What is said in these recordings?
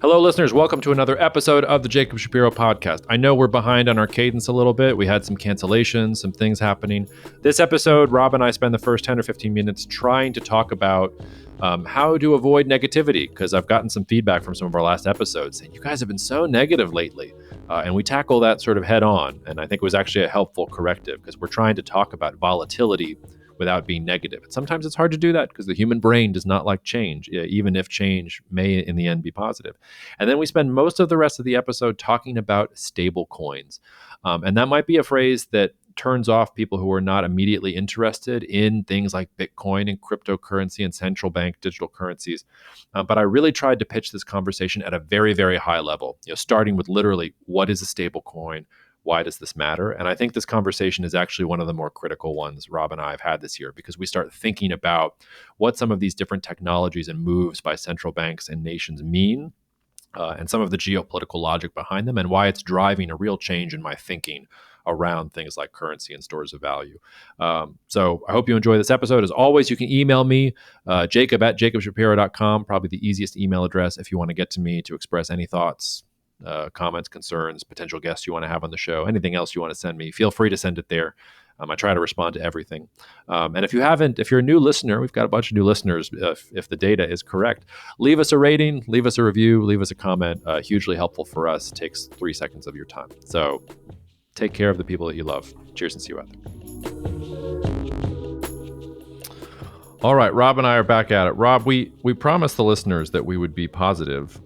Hello, listeners. Welcome to another episode of the Jacob Shapiro podcast. I know we're behind on our cadence a little bit. We had some cancellations, some things happening. This episode, Rob and I spend the first 10 or 15 minutes trying to talk about how to avoid negativity, because I've gotten some feedback from some of our last episodes saying you guys have been so negative lately. And we tackle that sort of head on. And I think it was actually a helpful corrective because we're trying to talk about volatility without being negative. And sometimes it's hard to do that because the human brain does not like change, even if change may in the end be positive. And then we spend most of the rest of the episode talking about stable coins. And that might be a phrase that turns off people who are not immediately interested in things like Bitcoin and cryptocurrency and central bank digital currencies. But I really tried to pitch this conversation at a very, very high level, starting with literally, what is a stable coin? Why does this matter? And I think this conversation is actually one of the more critical ones Rob and I have had this year, because we start thinking about what some of these different technologies and moves by central banks and nations mean, and some of the geopolitical logic behind them, and why it's driving a real change in my thinking around things like currency and stores of value. So I hope you enjoy this episode. As always, you can email me, Jacob at jacobshapiro.com, probably the easiest email address if you want to get to me to express any thoughts, comments, concerns, potential guests you want to have on the show, anything else you want to send me, feel free to send it there. I try to respond to everything. And if you're a new listener, we've got a bunch of new listeners. If the data is correct, leave us a rating, leave us a review, leave us a comment. Hugely helpful for us. It takes 3 seconds of your time. So take care of the people that you love. Cheers and see you out there. All right, Rob and I are back at it. Rob, we promised the listeners that we would be positive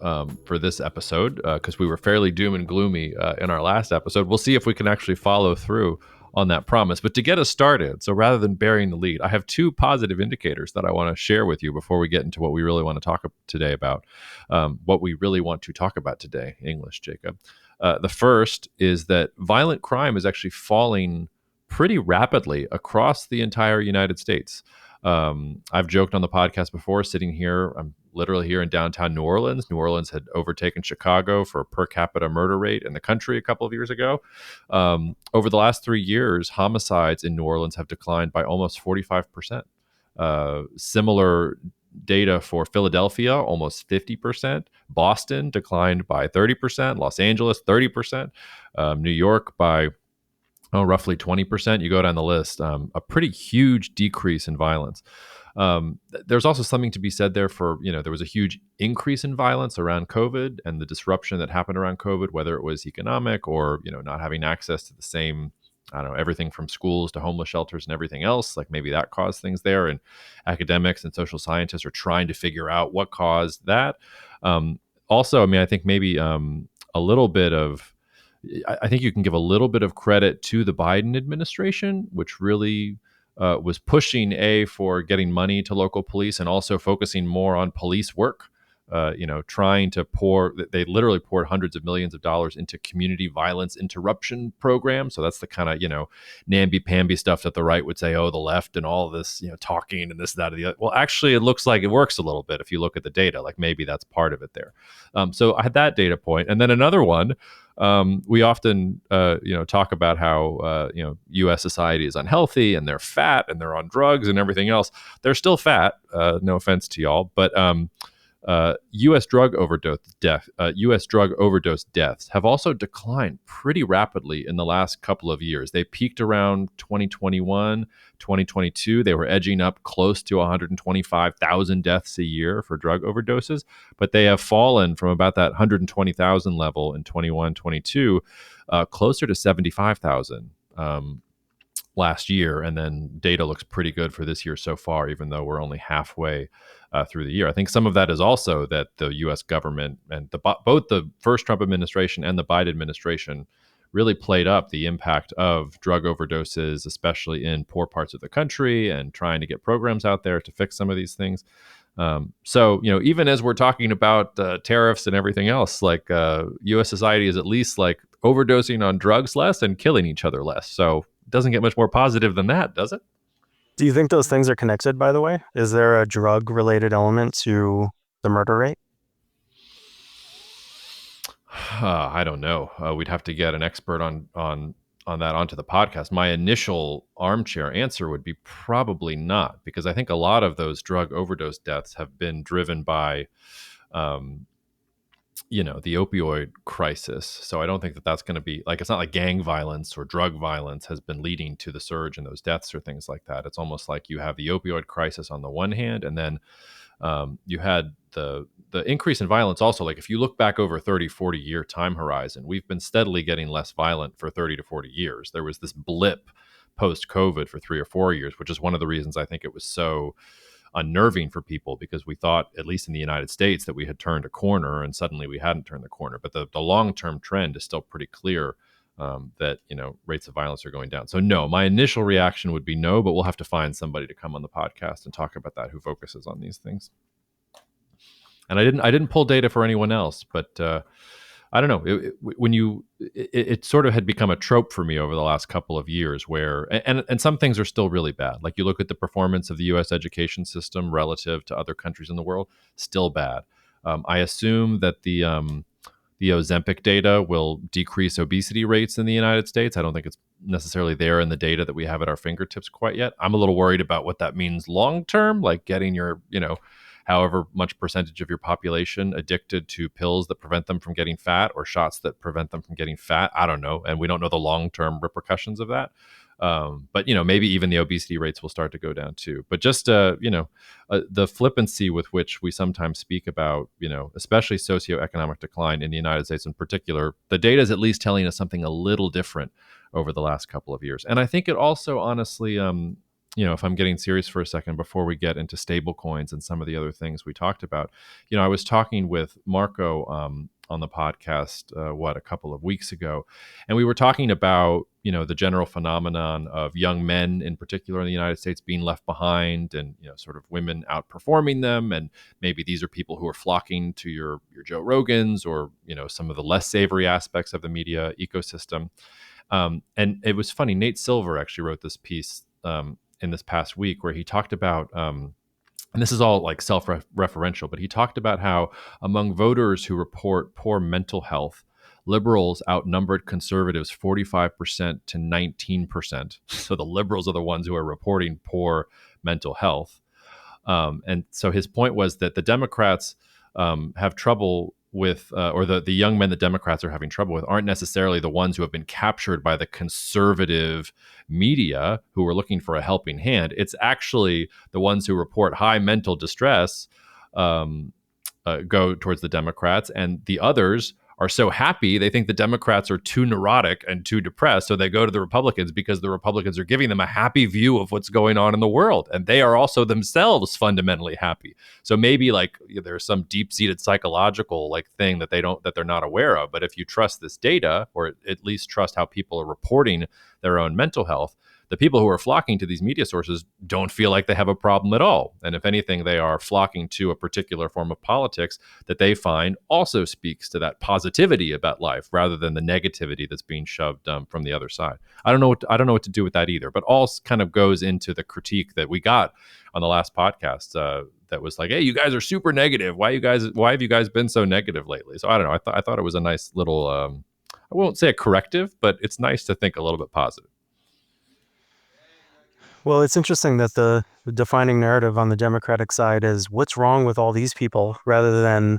for this episode because we were fairly doom and gloomy in our last episode. We'll see if we can actually follow through on that promise. But to get us started, so rather than burying the lead, I have 2 positive indicators that I want to share with you before we get into what we really want to talk today about, what we really want to talk about today, English, Jacob. The first is that violent crime is actually falling pretty rapidly across the entire United States. I've joked on the podcast before, sitting here, I'm literally here in downtown New Orleans. New Orleans had overtaken Chicago for per capita murder rate in the country a couple of years ago. Over the last 3 years, homicides in New Orleans have declined by almost 45%. Similar data for Philadelphia, almost 50%. Boston declined by 30%. Los Angeles, 30%. New York by roughly 20%. You go down the list, a pretty huge decrease in violence. There's also something to be said there for, there was a huge increase in violence around COVID and the disruption that happened around COVID, whether it was economic or, not having access to the same, everything from schools to homeless shelters and everything else. Like maybe that caused things there. And academics and social scientists are trying to figure out what caused that. Also, I think maybe a little bit of, I think you can give a little bit of credit to the Biden administration, which really was pushing for getting money to local police and also focusing more on police work. Trying to they literally poured hundreds of millions of dollars into community violence interruption programs. So that's the kind of, namby-pamby stuff that the right would say, oh, the left and all of this, talking and this, that, or the other. Well, actually, it looks like it works a little bit if you look at the data, like maybe that's part of it there. So I had that data point. And then another one, we often, talk about how, U.S. society is unhealthy and they're fat and they're on drugs and everything else. They're still fat. No offense to y'all, but U.S. drug overdose deaths have also declined pretty rapidly in the last couple of years. They peaked around 2021, 2022. They were edging up close to 125,000 deaths a year for drug overdoses, but they have fallen from about that 120,000 level in 21, 22, closer to 75,000. Last year, and then data looks pretty good for this year so far, even though we're only halfway through the year. I think some of that is also that the U.S. government and both the first Trump administration and the Biden administration really played up the impact of drug overdoses, especially in poor parts of the country, and trying to get programs out there to fix some of these things. So, even as we're talking about tariffs and everything else, like U.S. society is at least like overdosing on drugs less and killing each other less. So it doesn't get much more positive than that, does it? Do you think those things are connected, by the way? Is there a drug-related element to the murder rate? I don't know. We'd have to get an expert on that onto the podcast. My initial armchair answer would be probably not, because I think a lot of those drug overdose deaths have been driven by the opioid crisis. So I don't think that that's going to be like, it's not like gang violence or drug violence has been leading to the surge in those deaths or things like that. It's almost like you have the opioid crisis on the one hand, and then you had the increase in violence also. Like if you look back over 30-40 year time horizon, we've been steadily getting less violent for 30 to 40 years. There was this blip post COVID for 3 or 4 years, which is one of the reasons I think it was so unnerving for people, because we thought, at least in the United States, that we had turned a corner, and suddenly we hadn't turned the corner. But the long-term trend is still pretty clear, that rates of violence are going down. So no, my initial reaction would be no, but we'll have to find somebody to come on the podcast and talk about that who focuses on these things. And I didn't pull data for anyone else, but I don't know. It sort of had become a trope for me over the last couple of years, where and some things are still really bad. Like you look at the performance of the U.S. education system relative to other countries in the world, still bad. I assume that the Ozempic data will decrease obesity rates in the United States. I don't think it's necessarily there in the data that we have at our fingertips quite yet. I'm a little worried about what that means long term, like getting your, however much percentage of your population addicted to pills that prevent them from getting fat, or shots that prevent them from getting fat. I don't know. And we don't know the long term repercussions of that. But maybe even the obesity rates will start to go down too. But just the flippancy with which we sometimes speak about, especially socioeconomic decline in the United States in particular, the data is at least telling us something a little different over the last couple of years. And I think it also, honestly, if I'm getting serious for a second before we get into stablecoins and some of the other things we talked about, I was talking with Marco on the podcast, a couple of weeks ago, and we were talking about the general phenomenon of young men in particular in the United States being left behind, and sort of women outperforming them, and maybe these are people who are flocking to your Joe Rogans, or some of the less savory aspects of the media ecosystem. And it was funny, Nate Silver actually wrote this piece in this past week, where he talked about and this is all like self-referential, but he talked about how among voters who report poor mental health, liberals outnumbered conservatives 45% to 19%. So the liberals are the ones who are reporting poor mental health. And so his point was that the Democrats have trouble with, or the young men that Democrats are having trouble with, aren't necessarily the ones who have been captured by the conservative media who are looking for a helping hand. It's actually the ones who report high mental distress go towards the Democrats, and the others are so happy they think the Democrats are too neurotic and too depressed, so they go to the Republicans because the Republicans are giving them a happy view of what's going on in the world, and they are also themselves fundamentally happy. So maybe like there's some deep-seated psychological like thing that they're not aware of, but if you trust this data, or at least trust how people are reporting their own mental health, the people who are flocking to these media sources don't feel like they have a problem at all. And if anything, they are flocking to a particular form of politics that they find also speaks to that positivity about life, rather than the negativity that's being shoved from the other side. I don't know what to do with that either. But all kind of goes into the critique that we got on the last podcast. That was like, hey, you guys are super negative. Why have you guys been so negative lately? So I don't know. I thought it was a nice little, I won't say a corrective, but it's nice to think a little bit positive. Well, it's interesting that the defining narrative on the Democratic side is what's wrong with all these people, rather than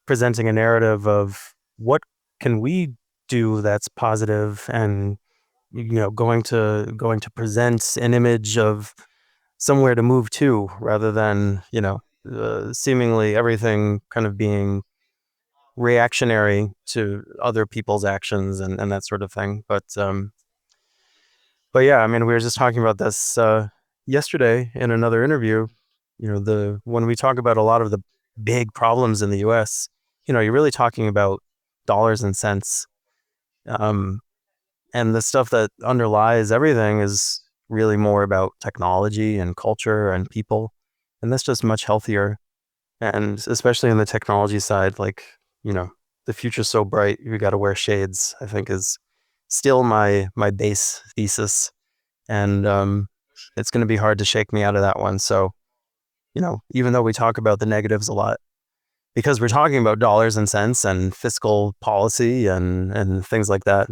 presenting a narrative of what can we do that's positive, and going to present an image of somewhere to move to, rather than seemingly everything kind of being reactionary to other people's actions and that sort of thing. But yeah, I mean, we were just talking about this yesterday in another interview. When we talk about a lot of the big problems in the U.S., you're really talking about dollars and cents, and the stuff that underlies everything is really more about technology and culture and people, and that's just much healthier. And especially in the technology side, like the future's so bright, you got to wear shades, I think, is still my base thesis. And it's going to be hard to shake me out of that one. So, even though we talk about the negatives a lot, because we're talking about dollars and cents and fiscal policy and things like that,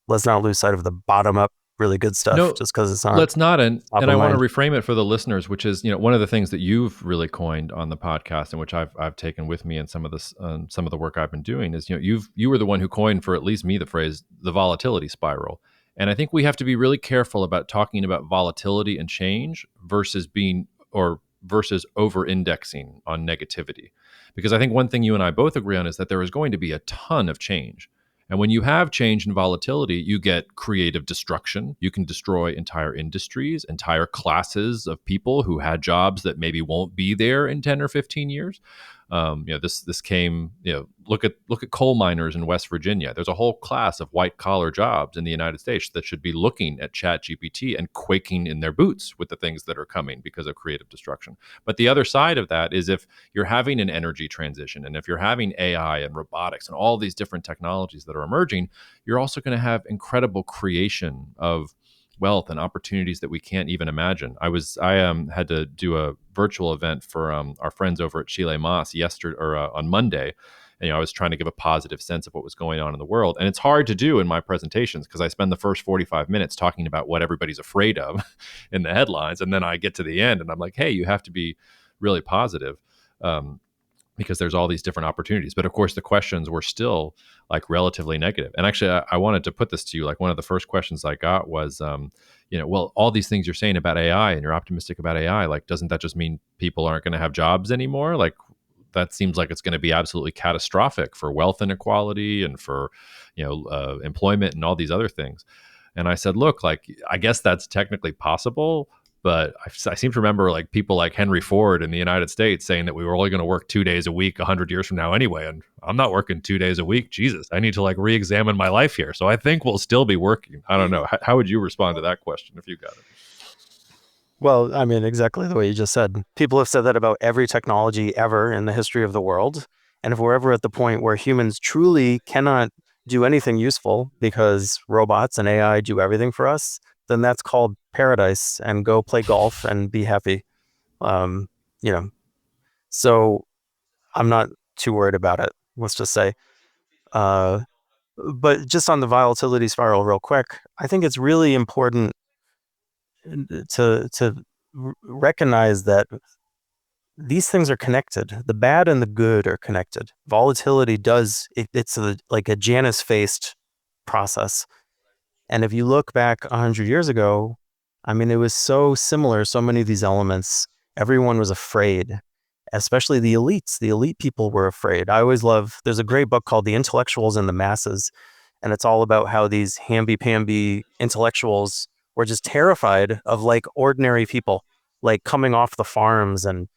let's not lose sight of the bottom up really good stuff No, just because it's not let's not. top And of I want to mind. reframe it for the listeners, which is, one of the things that you've really coined on the podcast, and which I've taken with me in some of the work I've been doing is, you were the one who coined, for at least me, the phrase the volatility spiral. And I think we have to be really careful about talking about volatility and change versus over indexing on negativity. Because I think one thing you and I both agree on is that there is going to be a ton of change. And when you have change and volatility, you get creative destruction. You can destroy entire industries, entire classes of people who had jobs that maybe won't be there in 10 or 15 years. This came. Look at coal miners in West Virginia. There's a whole class of white collar jobs in the United States that should be looking at Chat GPT and quaking in their boots with the things that are coming because of creative destruction. But the other side of that is, if you're having an energy transition, and if you're having AI and robotics and all these different technologies that are emerging, you're also going to have incredible creation of wealth and opportunities that we can't even imagine. I had to do a virtual event for our friends over at Chile Mas yesterday, or on Monday. And, I was trying to give a positive sense of what was going on in the world, and it's hard to do in my presentations because I spend the first 45 minutes talking about what everybody's afraid of in the headlines, and then I get to the end and I'm like, hey, you have to be really positive. Because there's all these different opportunities. But of course, the questions were still like relatively negative. And actually, I wanted to put this to you. Like, one of the first questions I got was, well, all these things you're saying about AI and you're optimistic about AI, like, doesn't that just mean people aren't going to have jobs anymore? Like, that seems like it's going to be absolutely catastrophic for wealth inequality and for, employment and all these other things. And I said, look, like, I guess that's technically possible, but I seem to remember like people like Henry Ford in the United States saying that we were only going to work 2 days a week 100 years from now anyway. And I'm not working 2 days a week. Jesus, I need to like re-examine my life here. So I think we'll still be working. I don't know. How would you respond to that question if you got it? Well, I mean, exactly the way you just said. People have said that about every technology ever in the history of the world. And if we're ever at the point where humans truly cannot do anything useful because robots and AI do everything for us, then that's called paradise, and go play golf and be happy. Um, you know, so I'm not too worried about it. Let's just say. Uh, but just on the volatility spiral, real quick, I think it's really important to recognize that these things are connected. The bad and the good are connected. Volatility it's like a Janus-faced process. And if you look back 100 years ago, I mean, it was so similar, so many of these elements. Everyone was afraid, especially the elites. The elite people were afraid. There's a great book called The Intellectuals and the Masses, and it's all about how these hamby-pamby intellectuals were just terrified of like ordinary people, like coming off the farms and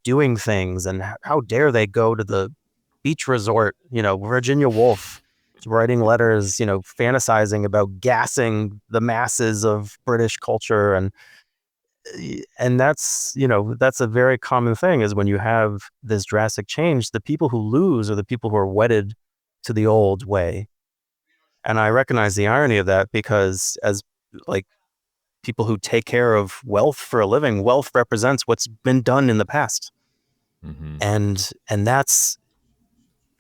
doing things, and how dare they go to the beach resort, Virginia Woolf writing letters, fantasizing about gassing the masses of British culture. And that's a very common thing, is when you have this drastic change, the people who lose are the people who are wedded to the old way. And I recognize the irony of that, because as like people who take care of wealth for a living, wealth represents what's been done in the past. Mm-hmm. And that's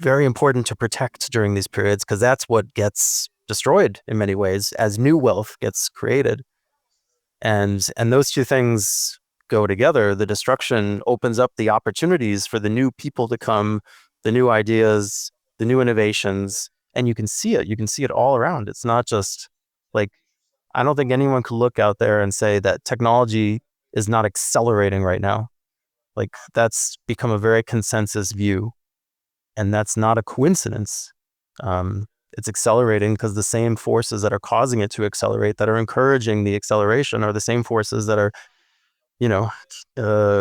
very important to protect during these periods, because that's what gets destroyed in many ways as new wealth gets created. And those two things go together. The destruction opens up the opportunities for the new people to come, the new ideas, the new innovations, and you can see it. You can see it all around. It's not just like, I don't think anyone could look out there and say that technology is not accelerating right now. Like, that's become a very consensus view, and that's not a coincidence. It's accelerating because the same forces that are causing it to accelerate, that are encouraging the acceleration, are the same forces that are,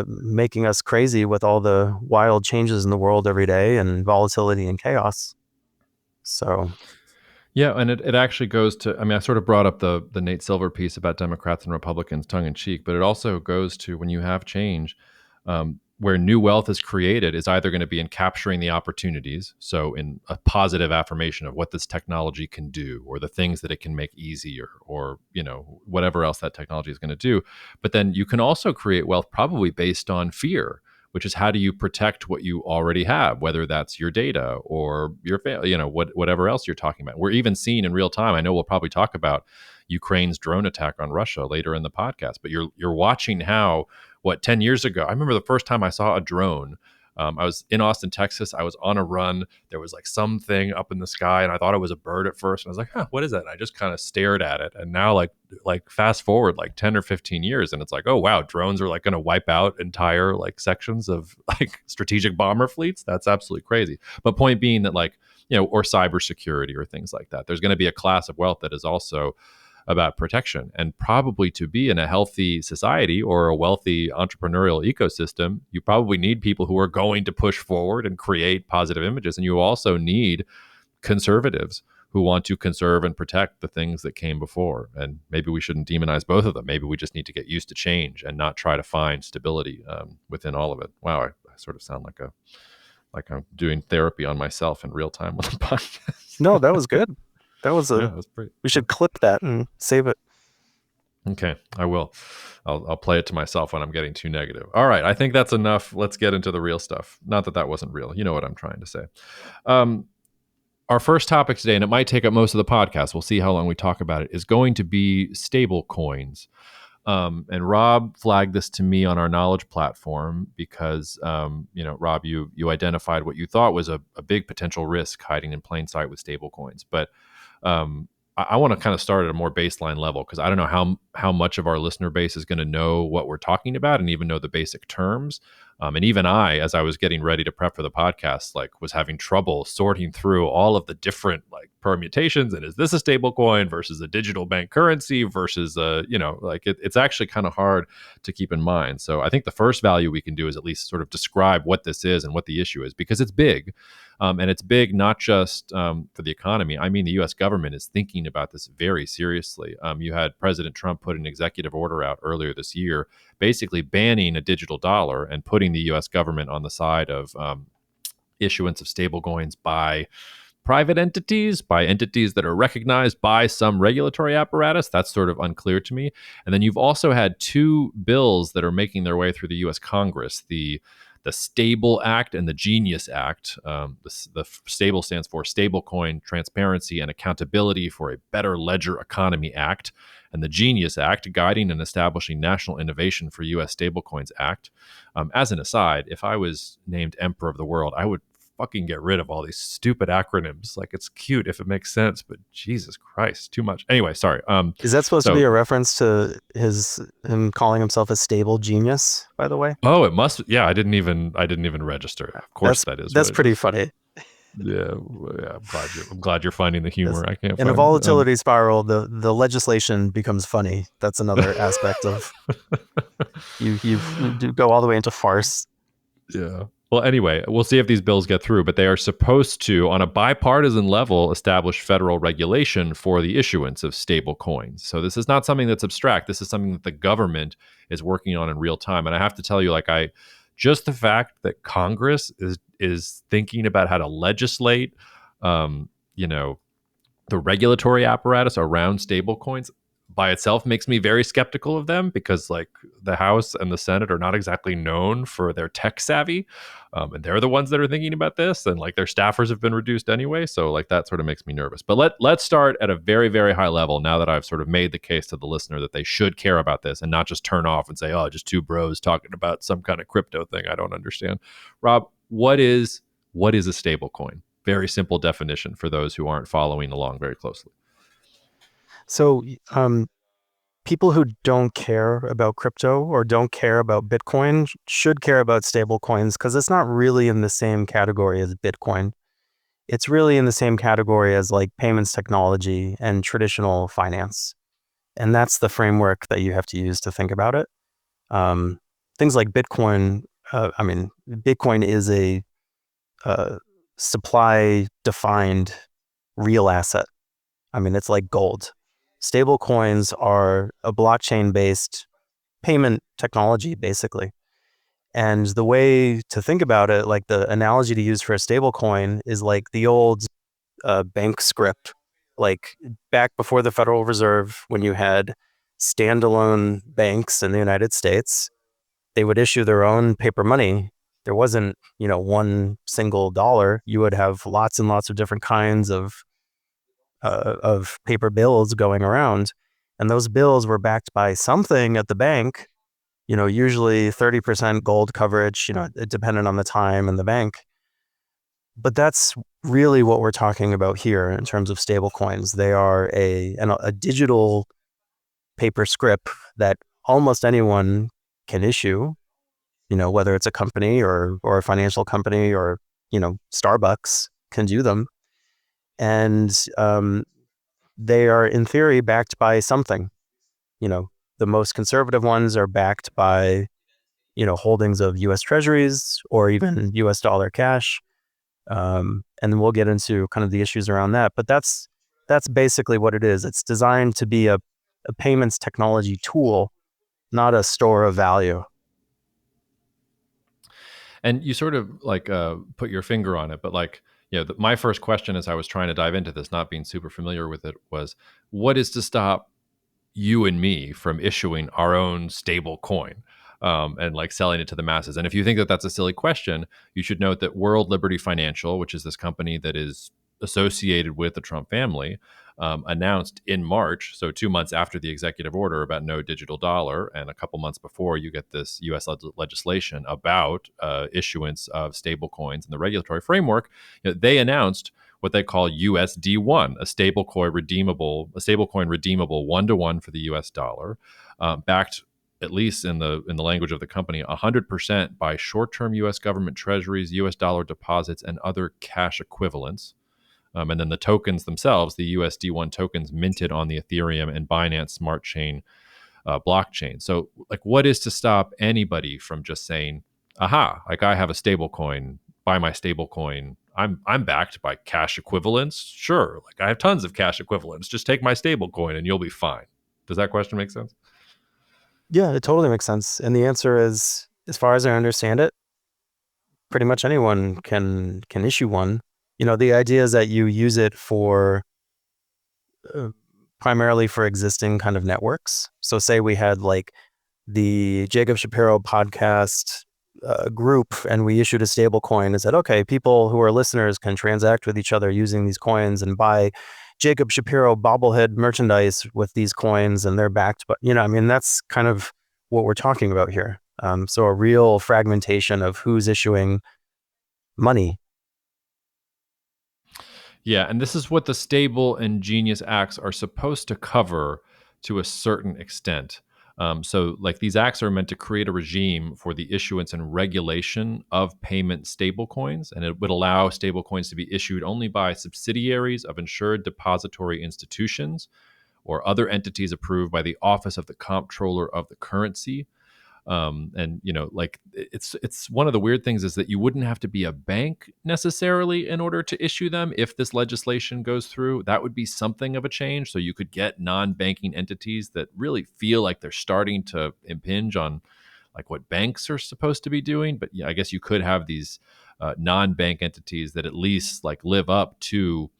making us crazy with all the wild changes in the world every day, and volatility and chaos. So, Yeah, and it actually goes to, I mean, I sort of brought up the Nate Silver piece about Democrats and Republicans tongue in cheek, but it also goes to, when you have change, where new wealth is created is either going to be in capturing the opportunities, so in a positive affirmation of what this technology can do, or the things that it can make easier, or whatever else that technology is going to do. But then you can also create wealth probably based on fear, which is, how do you protect what you already have, whether that's your data or your family, whatever else you're talking about. We're even seeing in real time, I know we'll probably talk about, Ukraine's drone attack on Russia later in the podcast. But you're watching how 10 years ago, I remember the first time I saw a drone. I was in Austin, Texas. I was on a run. There was like something up in the sky, and I thought it was a bird at first. And I was like, "Huh, what is that?" And I just kind of stared at it. And now, like fast forward like 10 or 15 years, and it's like, oh wow, drones are like going to wipe out entire like sections of like strategic bomber fleets. That's absolutely crazy. But point being that or cybersecurity or things like that, there's going to be a class of wealth that is also about protection. And probably to be in a healthy society or a wealthy entrepreneurial ecosystem, you probably need people who are going to push forward and create positive images. And you also need conservatives who want to conserve and protect the things that came before. And maybe we shouldn't demonize both of them. Maybe we just need to get used to change and not try to find stability within all of it. Wow, I sort of sound like I'm doing therapy on myself in real time on the podcast. No, that was good. That was that was pretty. We should clip that and save it. Okay, I will. I'll play it to myself when I'm getting too negative. All right, I think that's enough. Let's get into the real stuff. Not that wasn't real. You know what I'm trying to say. Our first topic today, and it might take up most of the podcast, we'll see how long we talk about it, is going to be stable coins. And Rob flagged this to me on our knowledge platform because, Rob, you identified what you thought was a big potential risk hiding in plain sight with stable coins. But I want to kind of start at a more baseline level because I don't know how much of our listener base is going to know what we're talking about and even know the basic terms. And even I, as I was getting ready to prep for the podcast, was having trouble sorting through all of the different permutations. And is this a stable coin versus a digital bank currency versus it's actually kind of hard to keep in mind. So I think the first value we can do is at least sort of describe what this is and what the issue is, because it's big. And it's big not just for the economy. I mean, the U.S. government is thinking about this very seriously. You had President Trump put an executive order out earlier this year, basically banning a digital dollar and putting the U.S. government on the side of issuance of stablecoins by private entities, by entities that are recognized by some regulatory apparatus. That's sort of unclear to me. And then you've also had two bills that are making their way through the U.S. Congress, the Stable Act and the Genius Act. The Stable stands for Stablecoin Transparency and Accountability for a Better Ledger Economy Act, and the Genius Act, Guiding and Establishing National Innovation for U.S. Stablecoins Act. As an aside, if I was named Emperor of the World, I would fucking get rid of all these stupid acronyms. It's cute if it makes sense, but Jesus Christ, too much. Anyway, sorry. Is that supposed to be a reference to him calling himself a stable genius, by the way? Oh, it must. Yeah, I didn't even register. Of course, that's pretty funny. Yeah, I'm glad you're finding the humor. I can't. In a volatility spiral, the legislation becomes funny. That's another aspect of you do go all the way into farce. Yeah. Well, anyway, we'll see if these bills get through, but they are supposed to, on a bipartisan level, establish federal regulation for the issuance of stable coins. So this is not something that's abstract. This is something that the government is working on in real time. And I have to tell you, just the fact that Congress is thinking about how to legislate, the regulatory apparatus around stable coins by itself makes me very skeptical of them, because the House and the Senate are not exactly known for their tech savvy, and they're the ones that are thinking about this, and their staffers have been reduced anyway, so that sort of makes me nervous. But let's start at a very, very high level now that I've sort of made the case to the listener that they should care about this and not just turn off and say, oh, just two bros talking about some kind of crypto thing I don't understand. Rob, what is a stable coin? Very simple definition for those who aren't following along very closely. So people who don't care about crypto or don't care about Bitcoin should care about stable coins, because it's not really in the same category as Bitcoin. It's really in the same category as payments technology and traditional finance. And that's the framework that you have to use to think about it. Things like Bitcoin, Bitcoin is a supply-defined real asset. It's like gold. Stable coins are a blockchain-based payment technology, basically. And the way to think about it, the analogy to use for a stable coin is the old bank script. Back before the Federal Reserve, when you had standalone banks in the United States, they would issue their own paper money. There wasn't, one single dollar. You would have lots and lots of different kinds of paper bills going around. And those bills were backed by something at the bank, usually 30% gold coverage, dependent on the time and the bank. But that's really what we're talking about here in terms of stablecoins. They are a digital paper script that almost anyone can issue, whether it's a company or a financial company or, Starbucks can do them. And they are in theory backed by something. The most conservative ones are backed by, holdings of US treasuries or even US dollar cash. And then we'll get into kind of the issues around that. But that's basically what it is. It's designed to be a payments technology tool, not a store of value. And you sort of like put your finger on it, but like, my first question as I was trying to dive into this, not being super familiar with it, was what is to stop you and me from issuing our own stable coin and like selling it to the masses? And if you think that that's a silly question, you should note that World Liberty Financial, which is this company that is associated with the Trump family, announced in March, so 2 months after the executive order about no digital dollar, and a couple months before you get this U.S. legislation about issuance of stable coins and the regulatory framework, they announced what they call USD1, a stablecoin redeemable 1-to-1 for the US dollar, backed, at least in the language of the company, 100% by short-term US government treasuries, US dollar deposits, and other cash equivalents. And then the tokens themselves, the USD1 tokens, minted on the Ethereum and Binance Smart Chain blockchain. So, like, what is to stop anybody from just saying, "Aha! Like, I have a stable coin. Buy my stable coin. I'm backed by cash equivalents. Sure, like I have tons of cash equivalents. Just take my stable coin and you'll be fine." Does that question make sense? Yeah, it totally makes sense. And the answer is, as far as I understand it, pretty much anyone can issue one. The idea is that you use it for primarily for existing kind of networks. So say we had like the Jacob Shapiro podcast group and we issued a stable coin and said, okay, people who are listeners can transact with each other using these coins and buy Jacob Shapiro bobblehead merchandise with these coins, and they're backed. But, that's kind of what we're talking about here. So a real fragmentation of who's issuing money. Yeah, and this is what the Stable and Genius Acts are supposed to cover to a certain extent. So, like, these acts are meant to create a regime for the issuance and regulation of payment stablecoins, and it would allow stablecoins to be issued only by subsidiaries of insured depository institutions or other entities approved by the Office of the Comptroller of the Currency. And like, it's one of the weird things is that you wouldn't have to be a bank necessarily in order to issue them. If this legislation goes through, that would be something of a change. So you could get non-banking entities that really feel like they're starting to impinge on like what banks are supposed to be doing. But yeah, I guess you could have these non-bank entities that at least like live up to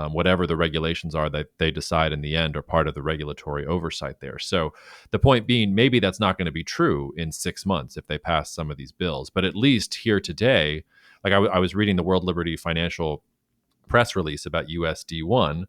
whatever the regulations are that they decide in the end are part of the regulatory oversight there. So the point being, maybe that's not going to be true in 6 months if they pass some of these bills. But at least here today, like I was reading the World Liberty Financial press release about USD1,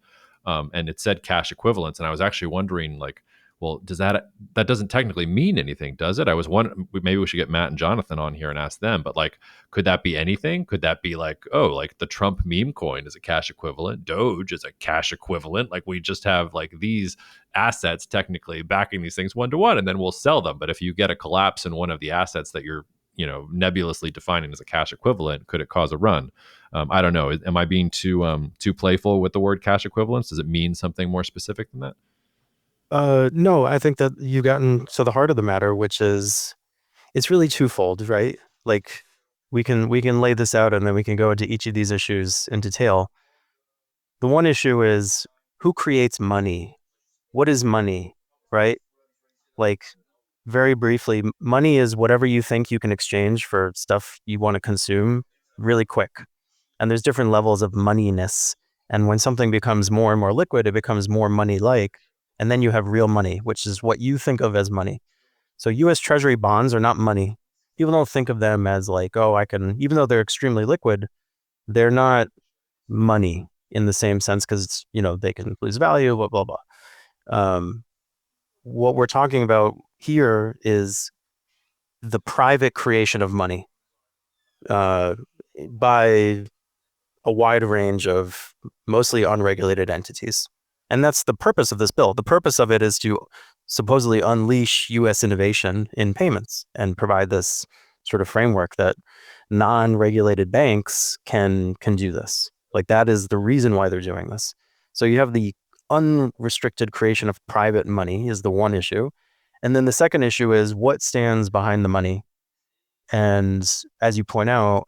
and it said cash equivalents, and I was actually wondering, like, well, that doesn't technically mean anything, does it? I was wondering, maybe we should get Matt and Jonathan on here and ask them, but like, could that be anything? Could that be like, oh, like the Trump meme coin is a cash equivalent, Doge is a cash equivalent, like we just have like these assets technically backing these things 1-to-1, and then we'll sell them. But if you get a collapse in one of the assets that you're nebulously defining as a cash equivalent, could it cause a run? I don't know. Am I being too playful with the word cash equivalence? Does it mean something more specific than that? No, I think that you've gotten to the heart of the matter, which is it's really twofold, right? Like we can lay this out and then we can go into each of these issues in detail. The one issue is who creates money? What is money, right? Like very briefly, money is whatever you think you can exchange for stuff you want to consume really quick. And there's different levels of moneyness. And when something becomes more and more liquid, it becomes more money-like. And then you have real money, which is what you think of as money. So US Treasury bonds are not money. People don't think of them as like, oh, even though they're extremely liquid, they're not money in the same sense because, they can lose value, blah, blah, blah. what we're talking about here is the private creation of money uh, by a wide range of mostly unregulated entities. And that's the purpose of this bill. The purpose of it is to supposedly unleash US innovation in payments and provide this sort of framework that non-regulated banks can do this. Like that is the reason why they're doing this. So you have the unrestricted creation of private money is the one issue. And then the second issue is what stands behind the money. And as you point out,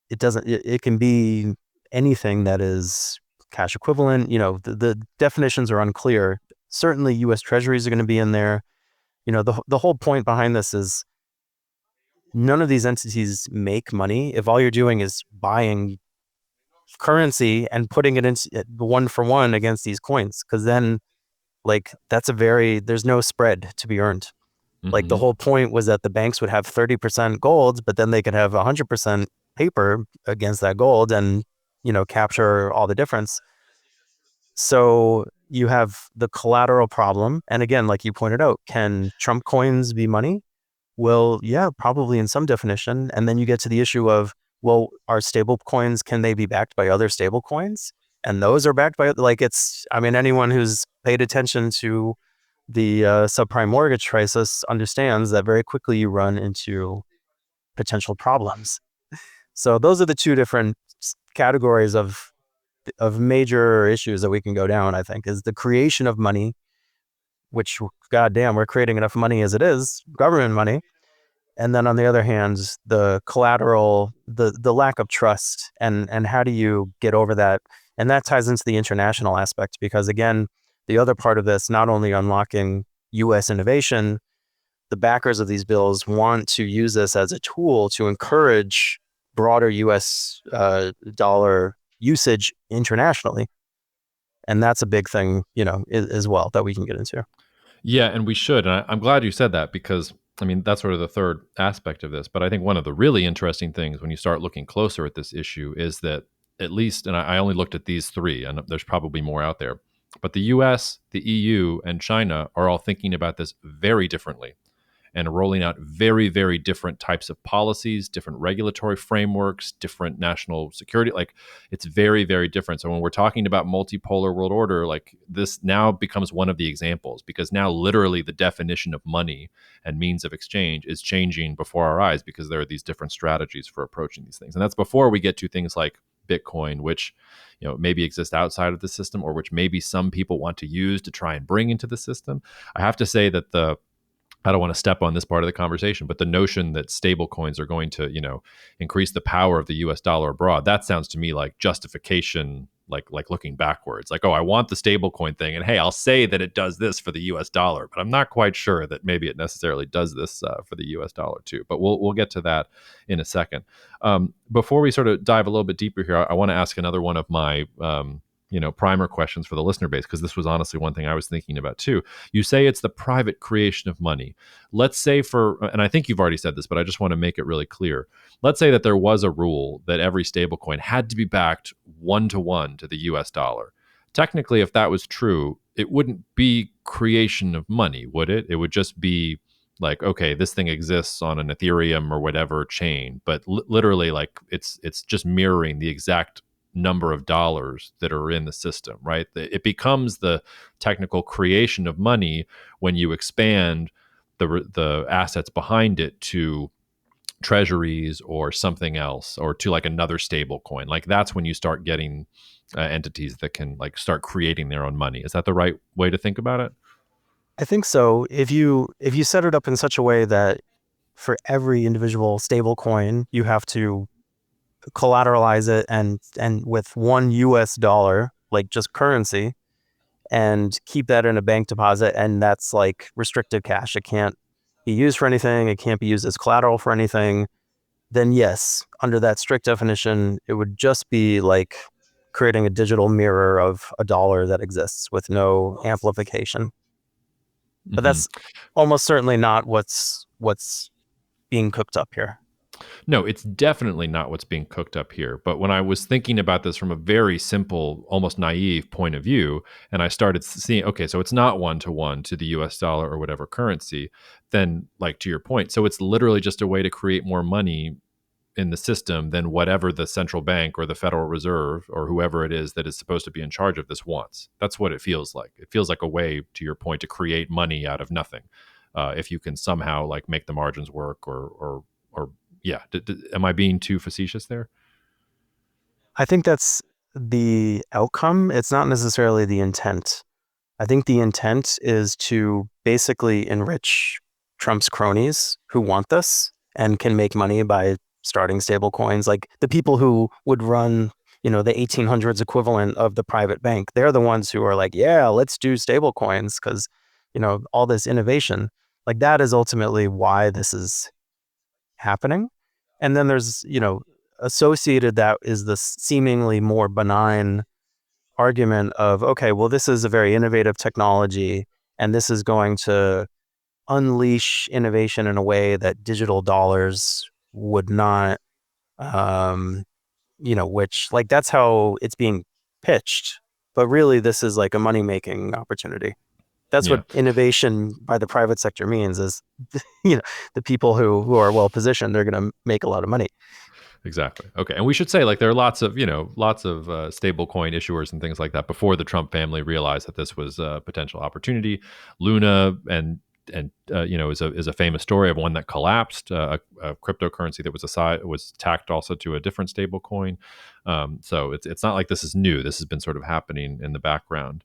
it can be anything that is cash equivalent. The definitions are unclear. Certainly US treasuries are going to be in there. The whole point behind this is none of these entities make money if all you're doing is buying currency and putting it into one for one against these coins. Because then, like, there's no spread to be earned. Like the Hmm. whole point was that the banks would have 30% gold, but then they could have 100% paper against that gold and, capture all the difference. So you have the collateral problem. And again, like you pointed out, can Trump coins be money? Well, yeah, probably in some definition. And then you get to the issue of, well, are stable coins, can they be backed by other stable coins? And those are backed by, anyone who's paid attention to the subprime mortgage crisis understands that very quickly you run into potential problems. So those are the two different categories of major issues that we can go down, I think, is the creation of money, which, goddamn, we're creating enough money as it is, government money. And then on the other hand, the collateral, the lack of trust, and how do you get over that? And that ties into the international aspect, because again, the other part of this, not only unlocking US innovation, the backers of these bills want to use this as a tool to encourage broader US dollar usage internationally. And that's a big thing, as well, that we can get into. Yeah, and we should. And I'm glad you said that because, I mean, that's sort of the third aspect of this. But I think one of the really interesting things when you start looking closer at this issue is that at least, and I only looked at these three, and there's probably more out there, but the US, the EU, and China are all thinking about this very differently and rolling out very, very different types of policies, different regulatory frameworks, different national security. Like it's very, very different. So when we're talking about multipolar world order, like this now becomes one of the examples because now literally the definition of money and means of exchange is changing before our eyes because there are these different strategies for approaching these things. And that's before we get to things like Bitcoin, which maybe exist outside of the system or which maybe some people want to use to try and bring into the system. I have to say that I don't want to step on this part of the conversation, but the notion that stable coins are going to, increase the power of the US dollar abroad, that sounds to me like justification, like looking backwards. Like, oh, I want the stable coin thing. And hey, I'll say that it does this for the US dollar, but I'm not quite sure that maybe it necessarily does this for the US dollar too. But we'll get to that in a second. Before we sort of dive a little bit deeper here, I want to ask another one of my primer questions for the listener base, because this was honestly one thing I was thinking about too. You say it's the private creation of money. Let's say and I think you've already said this, but I just want to make it really clear. Let's say that there was a rule that every stablecoin had to be backed 1-to-1 to the US dollar. Technically, if that was true, it wouldn't be creation of money, would it? It would just be like, okay, this thing exists on an Ethereum or whatever chain, but literally, like it's just mirroring the exact number of dollars that are in the system, right? It becomes the technical creation of money when you expand the assets behind it to treasuries or something else, or to like another stable coin. Like that's when you start getting entities that can like start creating their own money. Is that the right way to think about it? I think so. If you set it up in such a way that for every individual stable coin, you have to collateralize it and with one US dollar, like just currency, and keep that in a bank deposit, and that's like restricted cash. It can't be used for anything, it can't be used as collateral for anything. Then yes, under that strict definition, it would just be like creating a digital mirror of a dollar that exists with no amplification. But Hmm. that's almost certainly not what's being cooked up here. No, it's definitely not what's being cooked up here. But when I was thinking about this from a very simple, almost naive point of view, and I started seeing, okay, so it's not one to one to the US dollar or whatever currency, then, like to your point, so it's literally just a way to create more money in the system than whatever the central bank or the Federal Reserve or whoever it is that is supposed to be in charge of this wants. That's what it feels like. It feels like a way, to your point, to create money out of nothing. If you can somehow like make the margins work, or yeah. Am I being too facetious there? I think that's the outcome. It's not necessarily the intent. I think the intent is to basically enrich Trump's cronies who want this and can make money by starting stable coins. Like the people who would run, the 1800s equivalent of the private bank, they're the ones who are like, yeah, let's do stable coins because, all this innovation. Like that is ultimately why this is happening. And then there's, associated that is this seemingly more benign argument of, okay, well, this is a very innovative technology and this is going to unleash innovation in a way that digital dollars would not, um, which like that's how it's being pitched. But really, this is like a money making opportunity. That's what Yeah. innovation by the private sector means is, you know, the people who are well positioned, they're going to make a lot of money. Exactly. Okay. And we should say, like, there are lots of stable coin issuers and things like that before the Trump family realized that this was a potential opportunity. Luna is a famous story of one that collapsed, a cryptocurrency that was tacked also to a different stable coin. So it's not like this is new. This has been sort of happening in the background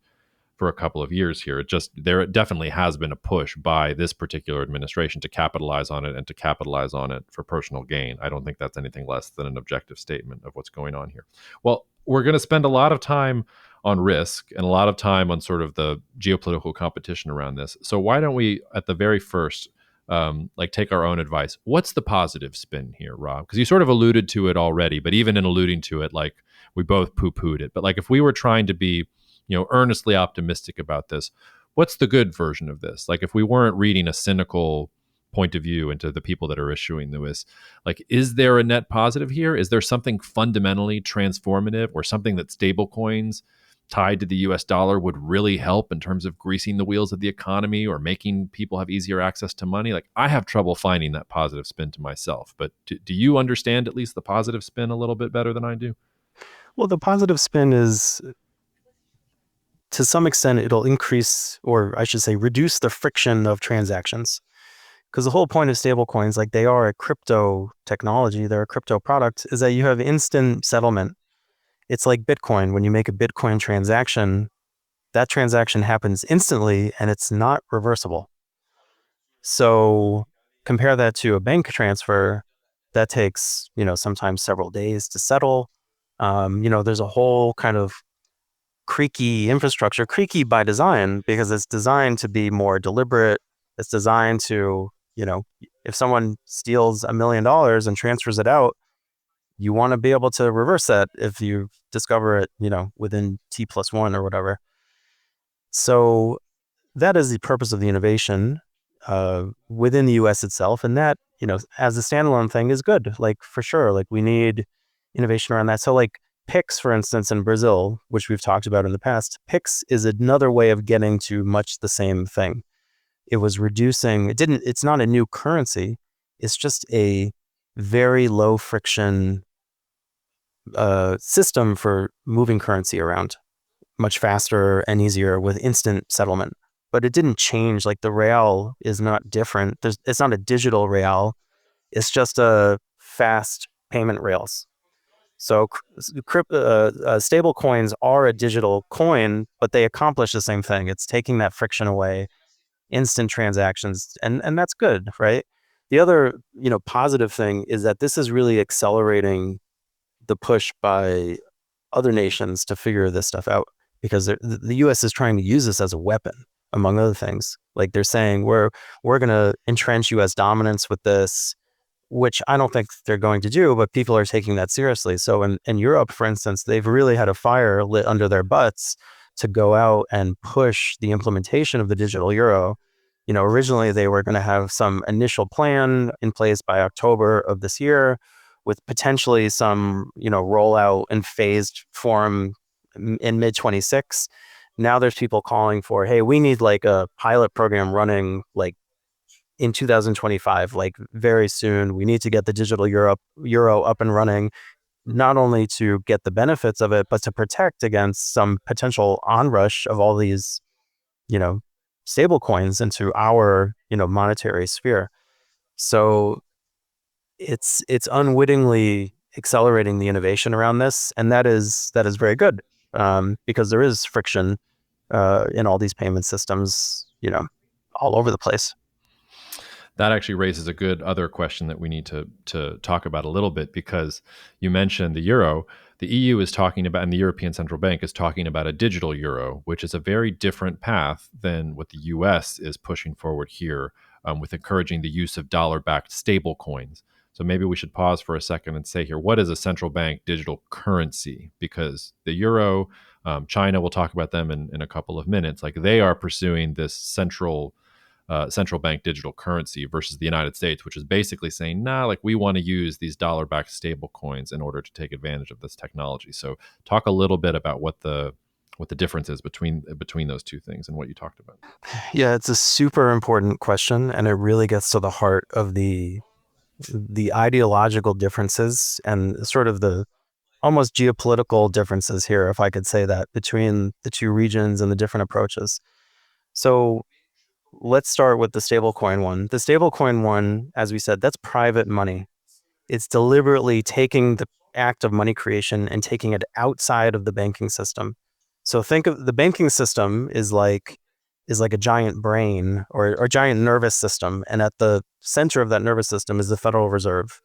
for a couple of years here. There definitely has been a push by this particular administration to capitalize on it and to capitalize on it for personal gain. I don't think that's anything less than an objective statement of what's going on here. Well, we're going to spend a lot of time on risk and a lot of time on sort of the geopolitical competition around this. So why don't we, at the very first, like take our own advice? What's the positive spin here, Rob? Because you sort of alluded to it already, but even in alluding to it, like we both poo-pooed it. But like if we were trying to be earnestly optimistic about this, what's the good version of this? Like if we weren't reading a cynical point of view into the people that are issuing this, like, is there a net positive here? Is there something fundamentally transformative or something that stable coins tied to the US dollar would really help in terms of greasing the wheels of the economy or making people have easier access to money? Like, I have trouble finding that positive spin to myself, but do you understand at least the positive spin a little bit better than I do? Well, the positive spin is, to some extent, it'll increase, or I should say, reduce the friction of transactions. Because the whole point of stablecoins, like they are a crypto technology, they're a crypto product, is that you have instant settlement. It's like Bitcoin. When you make a Bitcoin transaction, that transaction happens instantly and it's not reversible. So compare that to a bank transfer that takes, sometimes several days to settle. There's a whole kind of creaky infrastructure, creaky by design, because it's designed to be more deliberate. It's designed to, if someone steals $1 million and transfers it out, you want to be able to reverse that if you discover it, within T+1 or whatever. So that is the purpose of the innovation within the US itself. And that, as a standalone thing is good, like for sure. Like we need innovation around that. So like PIX, for instance, in Brazil, which we've talked about in the past, PIX is another way of getting to much the same thing. It was reducing, it's not a new currency. It's just a very low friction system for moving currency around much faster and easier with instant settlement. But it didn't change. Like the real is not different. It's not a digital real. It's just a fast payment rails. So stable coins are a digital coin, but they accomplish the same thing. It's taking that friction away, instant transactions, and that's good, right? The other, positive thing is that this is really accelerating the push by other nations to figure this stuff out, because the US is trying to use this as a weapon, among other things. Like they're saying, we're going to entrench US dominance with this, which I don't think they're going to do, but people are taking that seriously. So in Europe, for instance, they've really had a fire lit under their butts to go out and push the implementation of the digital euro. Originally they were going to have some initial plan in place by October of this year, with potentially some, rollout in phased form in mid 26. Now there's people calling for, hey, we need like a pilot program running like in 2025, like very soon. We need to get the digital euro up and running, not only to get the benefits of it, but to protect against some potential onrush of all these, you know, stable coins into our, monetary sphere. So it's unwittingly accelerating the innovation around this, and that is very good, because there is friction in all these payment systems, all over the place. That actually raises a good other question that we need to talk about a little bit, because you mentioned the euro. The EU is talking about, and the European Central Bank is talking about a digital euro, which is a very different path than what the US is pushing forward here, with encouraging the use of dollar-backed stable coins. So maybe we should pause for a second and say here, what is a central bank digital currency? Because the euro, China, we'll talk about them in a couple of minutes, like they are pursuing this central bank digital currency versus the United States, which is basically saying, nah, like we want to use these dollar-backed stable coins in order to take advantage of this technology. So talk a little bit about what the difference is between those two things and what you talked about. Yeah, it's a super important question, and it really gets to the heart of the ideological differences and sort of the almost geopolitical differences here, if I could say that, between the two regions and the different approaches. So let's start with the stablecoin one. The stablecoin one, as we said, that's private money. It's deliberately taking the act of money creation and taking it outside of the banking system. So think of the banking system is like a giant brain or giant nervous system, and at the center of that nervous system is the Federal Reserve.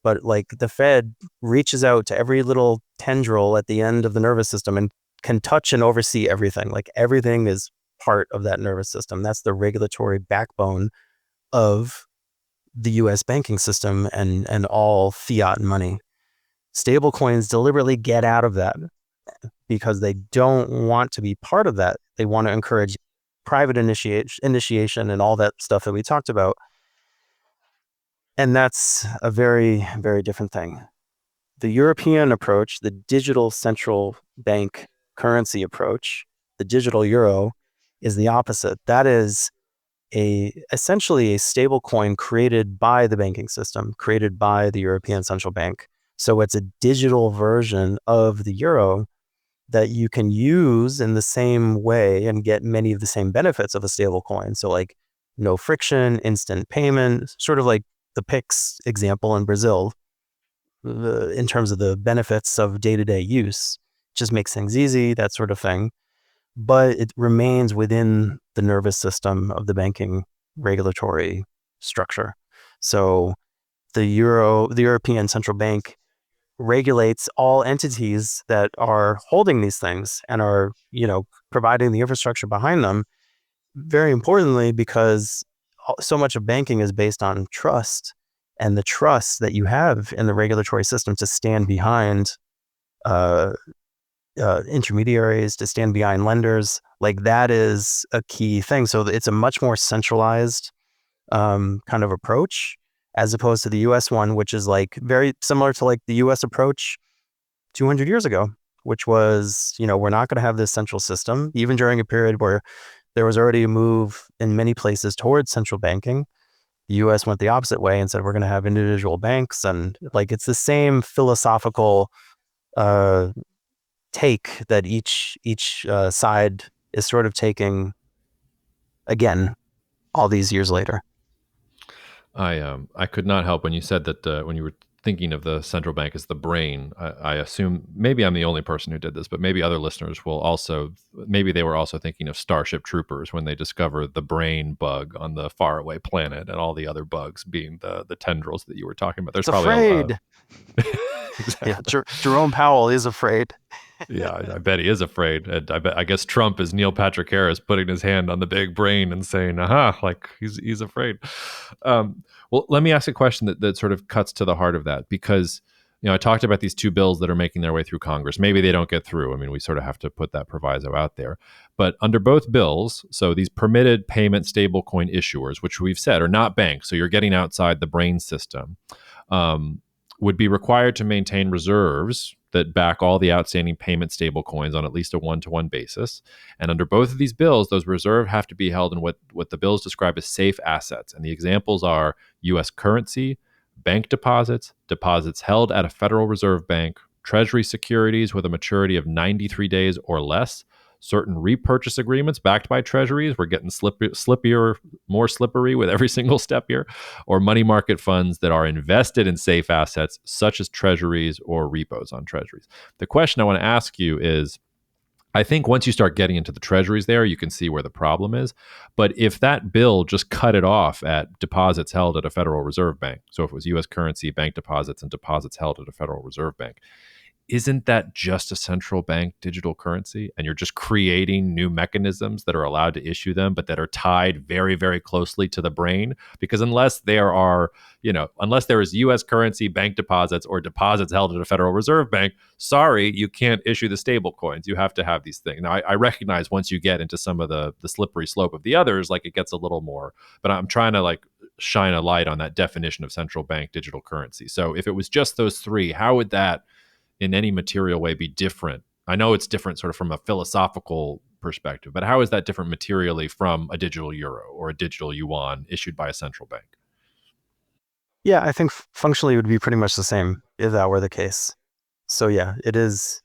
But like the Fed reaches out to every little tendril at the end of the nervous system and can touch and oversee everything. Like everything is part of that nervous system. That's the regulatory backbone of the US banking system and all fiat money. Stablecoins deliberately get out of that because they don't want to be part of that. They want to encourage private initiation and all that stuff that we talked about. And that's a very, very different thing. The European approach, the digital central bank currency approach, the digital euro, is the opposite. That is essentially a stable coin created by the banking system, created by the European Central Bank. So it's a digital version of the euro that you can use in the same way and get many of the same benefits of a stable coin. So like no friction, instant payment, sort of like the Pix example in Brazil, in terms of the benefits of day-to-day use. Just makes things easy, that sort of thing. But it remains within the nervous system of the banking regulatory structure. So the European Central Bank regulates all entities that are holding these things and are, providing the infrastructure behind them. Very importantly, because so much of banking is based on trust, and the trust that you have in the regulatory system to stand behind uh, intermediaries, to stand behind lenders, like that is a key thing. So it's a much more centralized kind of approach, as opposed to the US one, which is like very similar to like the US approach 200 years ago, which was, we're not going to have this central system, even during a period where there was already a move in many places towards central banking. The US went the opposite way and said, we're going to have individual banks. And like, it's the same philosophical take that each side is sort of taking again all these years later. I could not help when you said that, when you were thinking of the central bank as the brain. I assume maybe I'm the only person who did this, but maybe other listeners will also. Maybe they were also thinking of Starship Troopers when they discovered the brain bug on the faraway planet, and all the other bugs being the tendrils that you were talking about. There's It's probably afraid. Yeah, exactly. Jerome Powell is afraid. Yeah, I bet he is afraid. And I guess Trump is Neil Patrick Harris putting his hand on the big brain and saying, "Aha!" Like he's afraid. Well, let me ask a question that sort of cuts to the heart of that, because I talked about these two bills that are making their way through Congress. Maybe they don't get through. I mean, we sort of have to put that proviso out there. But under both bills, so these permitted payment stablecoin issuers, which we've said are not banks, so you're getting outside the brain system, um, would be required to maintain reserves that back all the outstanding payment stablecoins on at least a one-to-one basis. And under both of these bills, those reserves have to be held in what the bills describe as safe assets. And the examples are U.S. currency, bank deposits, deposits held at a Federal Reserve Bank, Treasury securities with a maturity of 93 days or less, certain repurchase agreements backed by treasuries. We're getting slippier, more slippery with every single step here, or money market funds that are invested in safe assets such as treasuries or repos on treasuries. The question I want to ask you is, I think once you start getting into the treasuries there, you can see where the problem is. But if that bill just cut it off at deposits held at a Federal Reserve Bank, so if it was US currency, bank deposits, and deposits held at a Federal Reserve Bank, isn't that just a central bank digital currency? And you're just creating new mechanisms that are allowed to issue them, but that are tied very, very closely to the brain. Because unless there are, unless there is US currency, bank deposits, or deposits held at a Federal Reserve Bank, sorry, you can't issue the stable coins. You have to have these things. Now, I recognize once you get into some of the slippery slope of the others, like it gets a little more, but I'm trying to shine a light on that definition of central bank digital currency. So if it was just those three, how would that in any material way be different? I know it's different sort of from a philosophical perspective, but how is that different materially from a digital euro or a digital yuan issued by a central bank? Yeah, I think functionally it would be pretty much the same if that were the case. So yeah, that is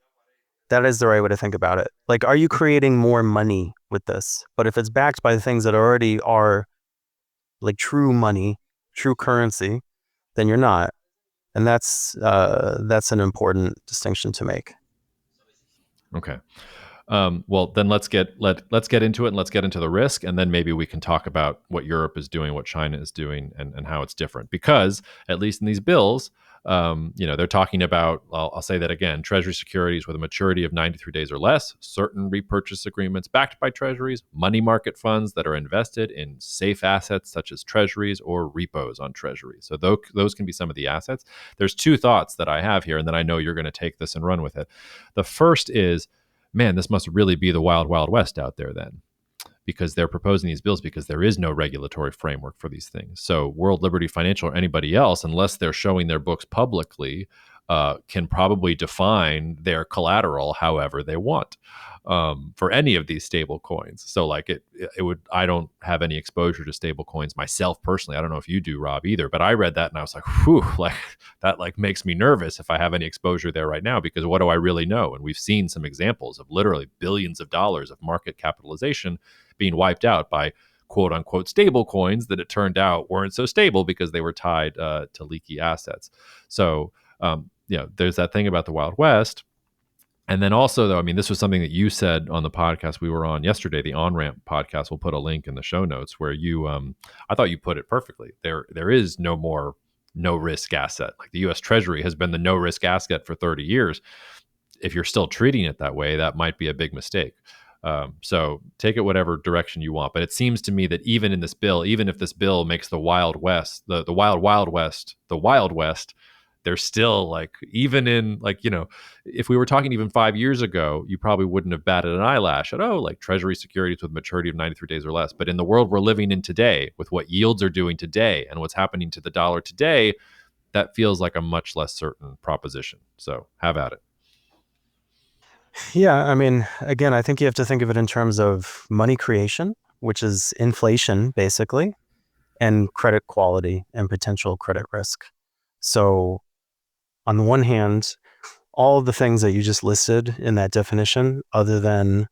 the right way to think about it. Like, are you creating more money with this? But if it's backed by the things that already are like true money, true currency, then you're not. And that's an important distinction to make. Okay. Well, then let's get into it, and let's get into the risk, and then maybe we can talk about what Europe is doing, what China is doing, and how it's different. Because at least in these bills, they're talking about. I'll say that again: Treasury securities with a maturity of 93 days or less, certain repurchase agreements backed by Treasuries, money market funds that are invested in safe assets such as Treasuries or repos on Treasuries. So those can be some of the assets. There's two thoughts that I have here, and then I know you're going to take this and run with it. The first is, man, this must really be the wild, wild west out there then, because they're proposing these bills because there is no regulatory framework for these things. So World Liberty Financial or anybody else, unless they're showing their books publicly, can probably define their collateral however they want for any of these stable coins. So it would, I don't have any exposure to stable coins myself personally. I don't know if you do, Rob, either, but I read that and I was like, whew, that makes me nervous if I have any exposure there right now, because what do I really know? And we've seen some examples of literally billions of dollars of market capitalization being wiped out by quote unquote stable coins that it turned out weren't so stable because they were tied to leaky assets. So, there's that thing about the Wild West. And then also, though, I mean, this was something that you said on the podcast we were on yesterday, the On Ramp podcast. We'll put a link in the show notes where I thought you put it perfectly. There is no more no risk asset. Like the U.S. Treasury has been the no risk asset for 30 years. If you're still treating it that way, that might be a big mistake. So take it whatever direction you want. But it seems to me that even in this bill, even if this bill makes the Wild West, the Wild Wild West, the Wild West, there's still even in if we were talking even 5 years ago, you probably wouldn't have batted an eyelash at treasury securities with maturity of 93 days or less. But in the world we're living in today, with what yields are doing today and what's happening to the dollar today, that feels like a much less certain proposition. So have at it. Yeah, I mean, again, I think you have to think of it in terms of money creation, which is inflation basically, and credit quality and potential credit risk. So on the one hand, all of the things that you just listed in that definition, other than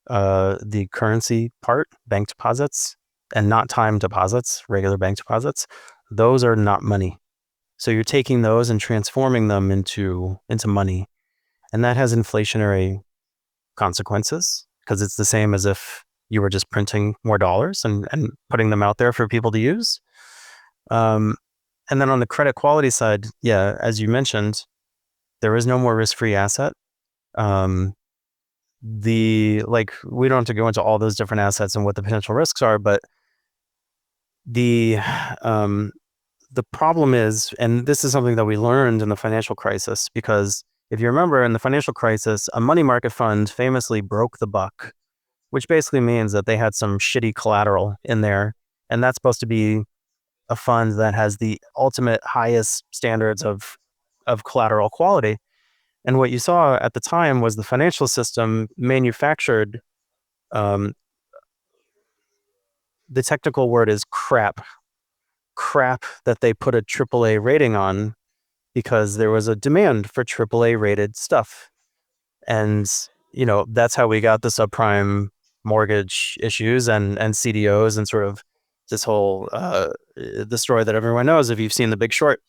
the currency part, bank deposits, and not time deposits, regular bank deposits, those are not money. So you're taking those and transforming them into money. And that has inflationary consequences, because it's the same as if you were just printing more dollars and putting them out there for people to use. And then on the credit quality side, yeah, as you mentioned, there is no more risk-free asset. We don't have to go into all those different assets and what the potential risks are, but the the problem is, and this is something that we learned in the financial crisis, because if you remember in the financial crisis, a money market fund famously broke the buck, which basically means that they had some shitty collateral in there. And that's supposed to be a fund that has the ultimate highest standards of collateral quality. And what you saw at the time was the financial system manufactured, um, the technical word is crap that they put a AAA rating on because there was a demand for AAA rated stuff. And, that's how we got the subprime mortgage issues and CDOs and sort of this whole, the story that everyone knows if you've seen The Big Short.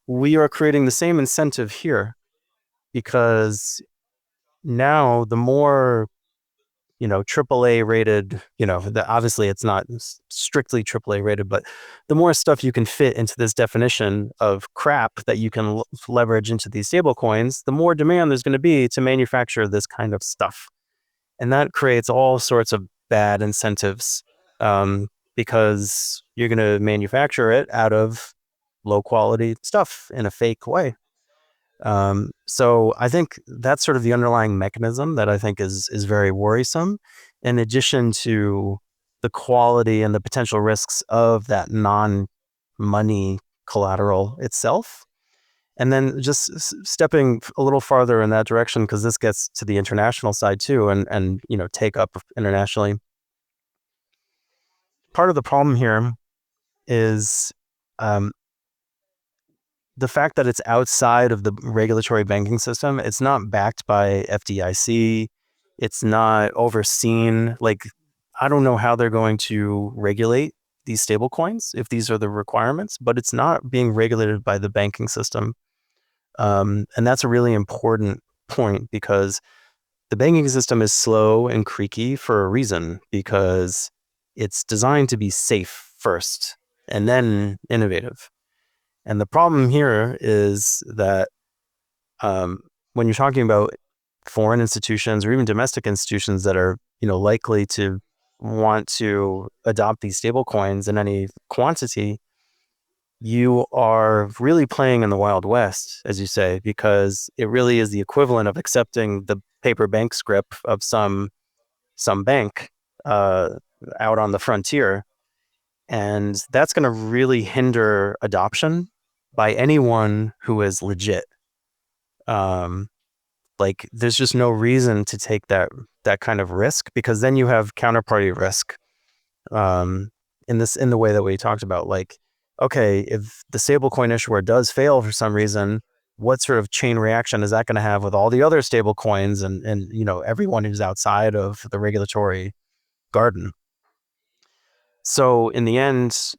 We are creating the same incentive here because now the more AAA rated, obviously it's not strictly AAA rated, but the more stuff you can fit into this definition of crap that you can leverage into these stable coins, the more demand there's going to be to manufacture this kind of stuff. And that creates all sorts of bad incentives, because you're going to manufacture it out of low quality stuff in a fake way. So I think that's sort of the underlying mechanism that I think is very worrisome, in addition to the quality and the potential risks of that non-money collateral itself. And then just stepping a little farther in that direction, because this gets to the international side too, and take up internationally. Part of the problem here is, um, the fact that it's outside of the regulatory banking system. It's not backed by FDIC. It's not overseen. Like, I don't know how they're going to regulate these stable coins if these are the requirements, but it's not being regulated by the banking system. And that's a really important point, because the banking system is slow and creaky for a reason, because it's designed to be safe first and then innovative. And the problem here is that, when you're talking about foreign institutions or even domestic institutions that are, likely to want to adopt these stable coins in any quantity, you are really playing in the Wild West, as you say, because it really is the equivalent of accepting the paper bank script of some bank, uh, out on the frontier. And that's going to really hinder adoption by anyone who is legit. Um, like, there's just no reason to take that kind of risk, because then you have counterparty risk, um, in the way that we talked about. Like, okay, if the stablecoin issuer does fail for some reason, what sort of chain reaction is that going to have with all the other stable coins and everyone who's outside of the regulatory garden? So in the end,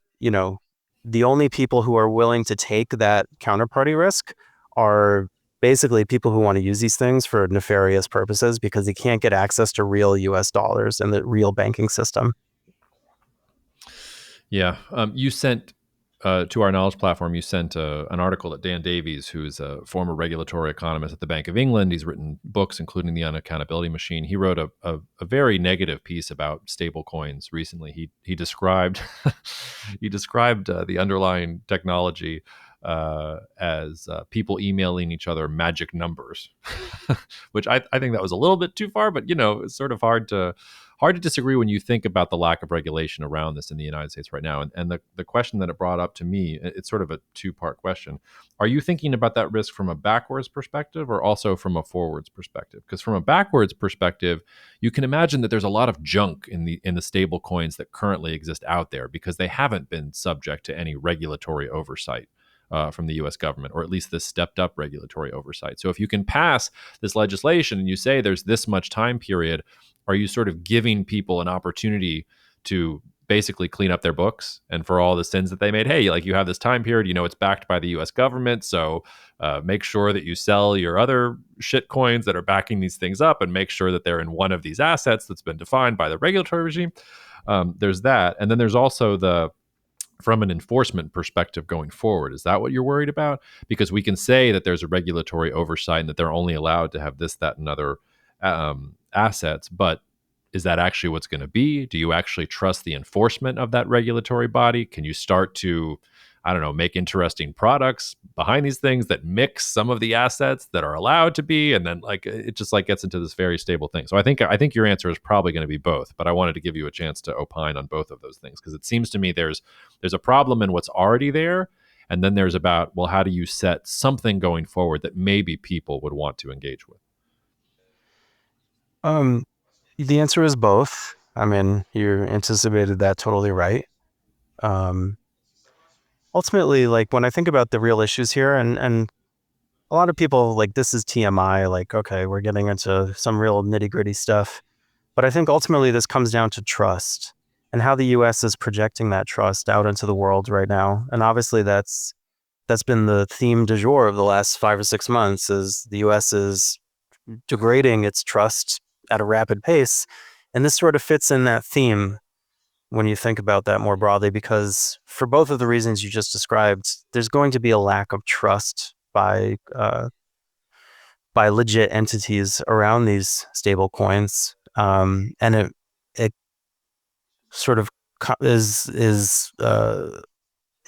the only people who are willing to take that counterparty risk are basically people who want to use these things for nefarious purposes, because they can't get access to real US dollars in the real banking system. Yeah. You sent to our knowledge platform, you sent an article that Dan Davies, who's a former regulatory economist at the Bank of England, he's written books, including The Unaccountability Machine. He wrote a very negative piece about stable coins recently. He described he described the underlying technology as people emailing each other magic numbers, which I think that was a little bit too far, but it's sort of hard to disagree when you think about the lack of regulation around this in the United States right now. And the question that it brought up to me, it's sort of a two-part question. Are you thinking about that risk from a backwards perspective or also from a forwards perspective? Because from a backwards perspective, you can imagine that there's a lot of junk in the stable coins that currently exist out there because they haven't been subject to any regulatory oversight. From the US government, or at least this stepped up regulatory oversight. So if you can pass this legislation and you say there's this much time period, are you sort of giving people an opportunity to basically clean up their books and for all the sins that they made? Hey, like, you have this time period, it's backed by the US government. So make sure that you sell your other shit coins that are backing these things up and make sure that they're in one of these assets that's been defined by the regulatory regime. There's that. And then there's also from an enforcement perspective going forward. Is that what you're worried about? Because we can say that there's a regulatory oversight and that they're only allowed to have this, that, and other assets, but is that actually what's going to be? Do you actually trust the enforcement of that regulatory body? Can you start to I don't know, make interesting products behind these things that mix some of the assets that are allowed to be, and then like it just like gets into this very stable thing. So I think your answer is probably going to be both, but I wanted to give you a chance to opine on both of those things because it seems to me there's a problem in what's already there, and then there's about, well, how do you set something going forward that maybe people would want to engage with? Um, the answer is both. I mean, you anticipated that totally right. Um, ultimately, like when I think about the real issues here, and a lot of people like this is TMI, like, okay, we're getting into some real nitty gritty stuff. But I think ultimately this comes down to trust and how the US is projecting that trust out into the world right now. And obviously that's been the theme du jour of the last 5 or 6 months is the US is degrading its trust at a rapid pace. And this sort of fits in that theme when you think about that more broadly, because for both of the reasons you just described, there's going to be a lack of trust by legit entities around these stable coins. And it sort of is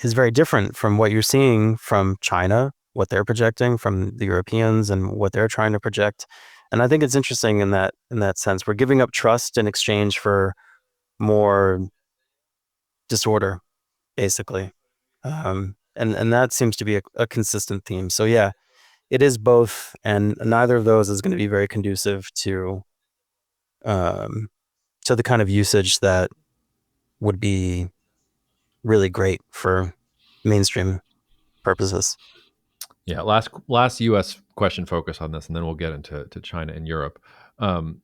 very different from what you're seeing from China, what they're projecting, from the Europeans, and what they're trying to project. And I think it's interesting in that sense. We're giving up trust in exchange for more disorder, basically. And that seems to be a consistent theme. So yeah, it is both, and neither of those is going to be very conducive um, to the kind of usage that would be really great for mainstream purposes. Yeah, last U.S. question focus on this, and then we'll get into China and Europe. Um,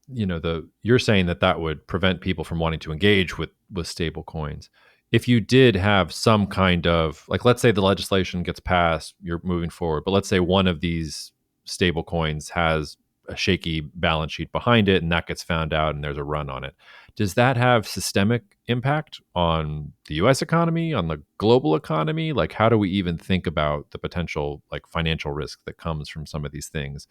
you're saying that would prevent people from wanting to engage with stable coins. If you did have some kind of, like, let's say the legislation gets passed, you're moving forward, but let's say one of these stable coins has a shaky balance sheet behind it and that gets found out and there's a run on it, does that have systemic impact on the US economy, on the global economy? Like, how do we even think about the potential like financial risk that comes from some of these things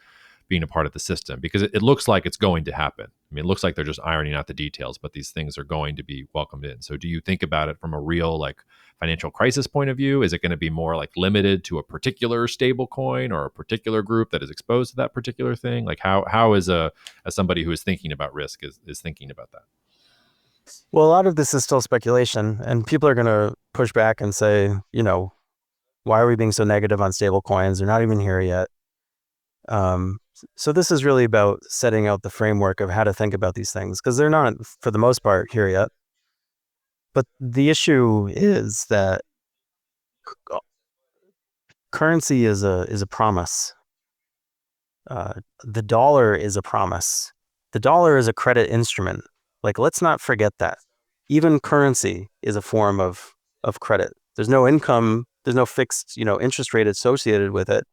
being a part of the system? Because it looks like it's going to happen. I mean, it looks like they're just ironing out the details, but these things are going to be welcomed in. So do you think about it from a real like financial crisis point of view? Is it going to be more like limited to a particular stable coin or a particular group that is exposed to that particular thing? Like how is a as somebody who is thinking about risk is thinking about that? Well, a lot of this is still speculation, and people are going to push back and say, why are we being so negative on stable coins? They're not even here yet. So this is really about setting out the framework of how to think about these things, because they're not, for the most part, here yet. But the issue is that currency is a promise. The dollar is a promise. The dollar is a credit instrument. Like, let's not forget that. Even currency is a form of credit. There's no income, there's no fixed, interest rate associated with it,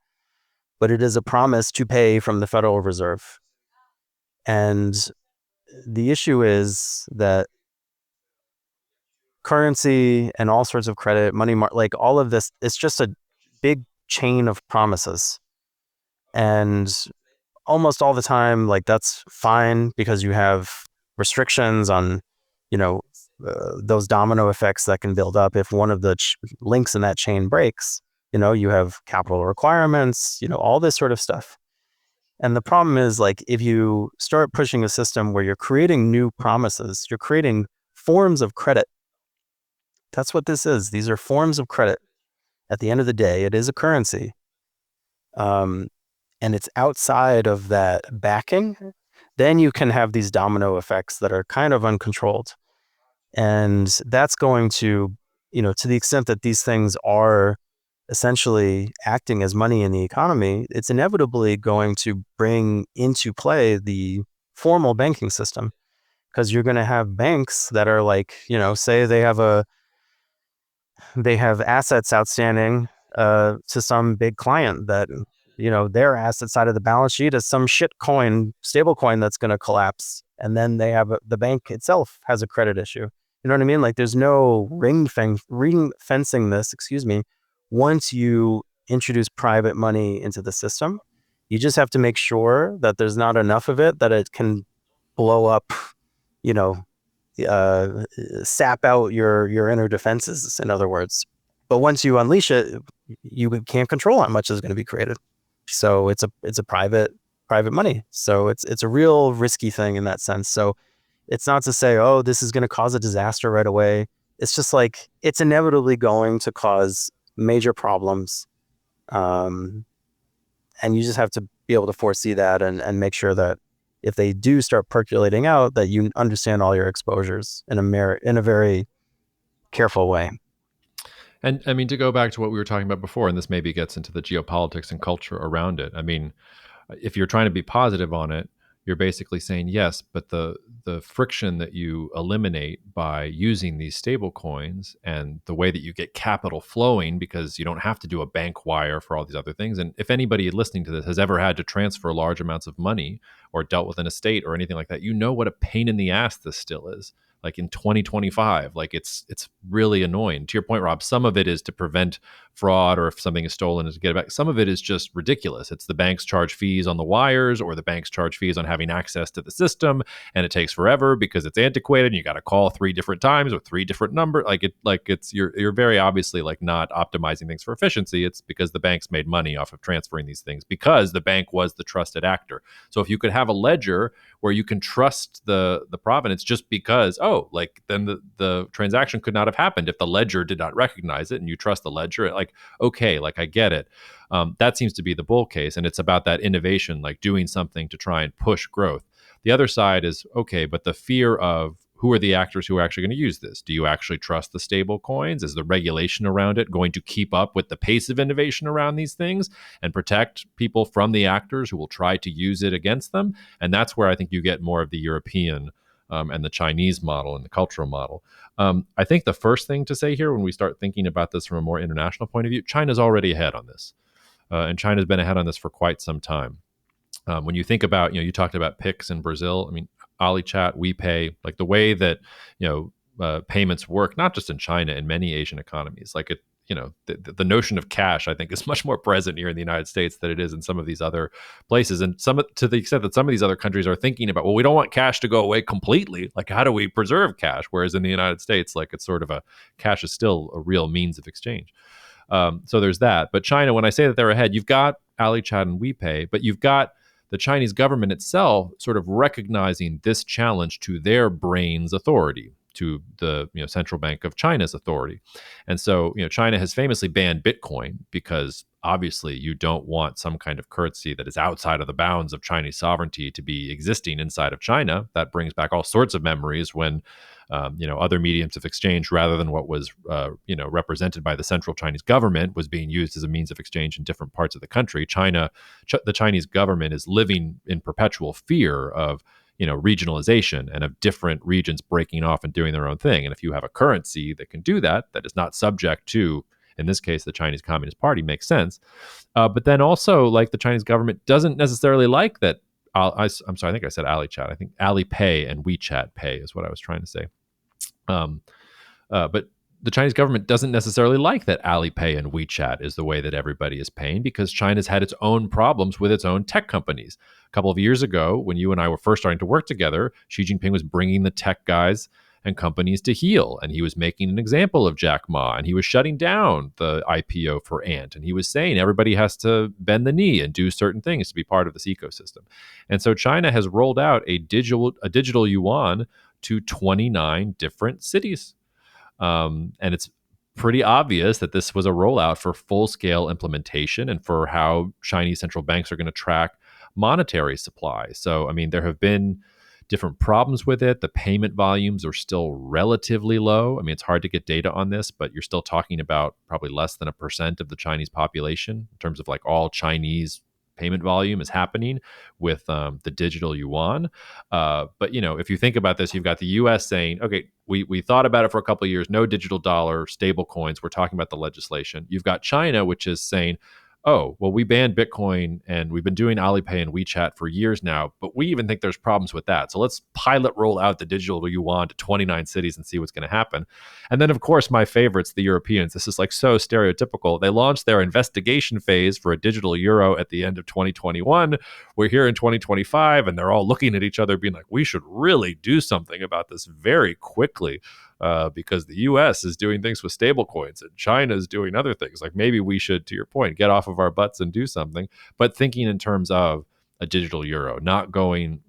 but it is a promise to pay from the Federal Reserve. And the issue is that currency and all sorts of credit, like all of this, it's just a big chain of promises. And almost all the time, like that's fine because you have restrictions on, you know, those domino effects that can build up if one of the links in that chain breaks. You have capital requirements, all this sort of stuff. And the problem is, like, if you start pushing a system where you're creating new promises, you're creating forms of credit. That's what this is. These are forms of credit. At the end of the day, it is a currency. Um, and it's outside of that backing, then you can have these domino effects that are kind of uncontrolled. And that's going to the extent that these things are essentially acting as money in the economy, it's inevitably going to bring into play the formal banking system, because you're going to have banks that are like, say they have assets outstanding to some big client that, their asset side of the balance sheet is some shit coin, stable coin that's going to collapse. And then the bank itself has a credit issue. You know what I mean? Like, there's no ring fencing this, excuse me. Once you introduce private money into the system, you just have to make sure that there's not enough of it that it can blow up, you know, uh, sap out your inner defenses, in other words. But once you unleash it, you can't control how much is going to be created. So it's a private money. So it's a real risky thing in that sense. So it's not to say, oh, this is going to cause a disaster right away. It's just like it's inevitably going to cause major problems. Um, and you just have to be able to foresee that and make sure that if they do start percolating out, that you understand all your exposures in a very careful way. And I mean, to go back to what we were talking about before, and this maybe gets into the geopolitics and culture around it. I mean, if you're trying to be positive on it, you're basically saying yes, but the friction that you eliminate by using these stable coins and the way that you get capital flowing, because you don't have to do a bank wire for all these other things. And if anybody listening to this has ever had to transfer large amounts of money or dealt with an estate or anything like that, you know what a pain in the ass this still is. Like in 2025, like it's really annoying. To your point, Rob, some of it is to prevent fraud, or if something is stolen, is to get it back. Some of it is just ridiculous. It's the banks charge fees on the wires, or the banks charge fees on having access to the system, and it takes forever because it's antiquated and you got to call 3 different times with 3 different numbers. It's you're very obviously like not optimizing things for efficiency. It's because the banks made money off of transferring these things because the bank was the trusted actor. So if you could have a ledger where you can trust the provenance, just because, oh, like then the transaction could not have happened if the ledger did not recognize it, and you trust the ledger, like, okay, like I get it. That seems to be the bull case, and it's about that innovation, like doing something to try and push growth. The other side is, okay, but the fear of who are the actors who are actually going to use this? Do you actually trust the stable coins? Is the regulation around it going to keep up with the pace of innovation around these things and protect people from the actors who will try to use it against them? And that's where I think you get more of the European and the Chinese model and the cultural model. I think the first thing to say here, when we start thinking about this from a more international point of view, China's already ahead on this. And China's been ahead on this for quite some time. When you think about, you talked about Pix in Brazil. I mean, AliChat, WePay, like the way that, payments work, not just in China, in many Asian economies, like the notion of cash, I think, is much more present here in the United States than it is in some of these other places. And to the extent that some of these other countries are thinking about, well, we don't want cash to go away completely. Like, how do we preserve cash? Whereas in the United States, like, it's sort of cash is still a real means of exchange. So there's that. But China, when I say that they're ahead, you've got AliChat and WePay, but you've got the Chinese government itself sort of recognizing this challenge to their brain's authority, to the central bank of China's authority. And so China has famously banned Bitcoin because obviously you don't want some kind of currency that is outside of the bounds of Chinese sovereignty to be existing inside of China. That brings back all sorts of memories when other mediums of exchange, rather than what was represented by the central Chinese government, was being used as a means of exchange in different parts of the country. The Chinese government is living in perpetual fear of regionalization and of different regions breaking off and doing their own thing. And if you have a currency that can do that, that is not subject to, in this case, the Chinese Communist Party, makes sense. But then also, like, the Chinese government doesn't necessarily like that. I'm sorry, I think I said AliChat. I think Alipay and WeChat Pay is what I was trying to say. But the Chinese government doesn't necessarily like that Alipay and WeChat is the way that everybody is paying, because China's had its own problems with its own tech companies. A couple of years ago, when you and I were first starting to work together, Xi Jinping was bringing the tech guys and companies to heel, and he was making an example of Jack Ma, and he was shutting down the IPO for Ant, and he was saying everybody has to bend the knee and do certain things to be part of this ecosystem. And so China has rolled out a digital yuan to 29 different cities. And it's pretty obvious that this was a rollout for full-scale implementation and for how Chinese central banks are going to track monetary supply. So, I mean, there have been different problems with it. The payment volumes are still relatively low. I mean, it's hard to get data on this, but you're still talking about probably less than 1% of the Chinese population in terms of like all Chinese payment volume is happening with the digital yuan. But if you think about this, you've got the U.S. saying, okay, we thought about it for a couple of years, no digital dollar, stable coins. We're talking about the legislation. You've got China, which is saying, oh, well, we banned Bitcoin and we've been doing Alipay and WeChat for years now, but we even think there's problems with that. So let's pilot roll out the digital yuan to 29 cities and see what's going to happen. And then, of course, my favorites, the Europeans. This is like so stereotypical. They launched their investigation phase for a digital euro at the end of 2021. We're here in 2025, and they're all looking at each other being like, we should really do something about this very quickly. because the U.S. is doing things with stablecoins and China is doing other things. Like maybe we should, to your point, get off of our butts and do something. But thinking in terms of a digital euro, not going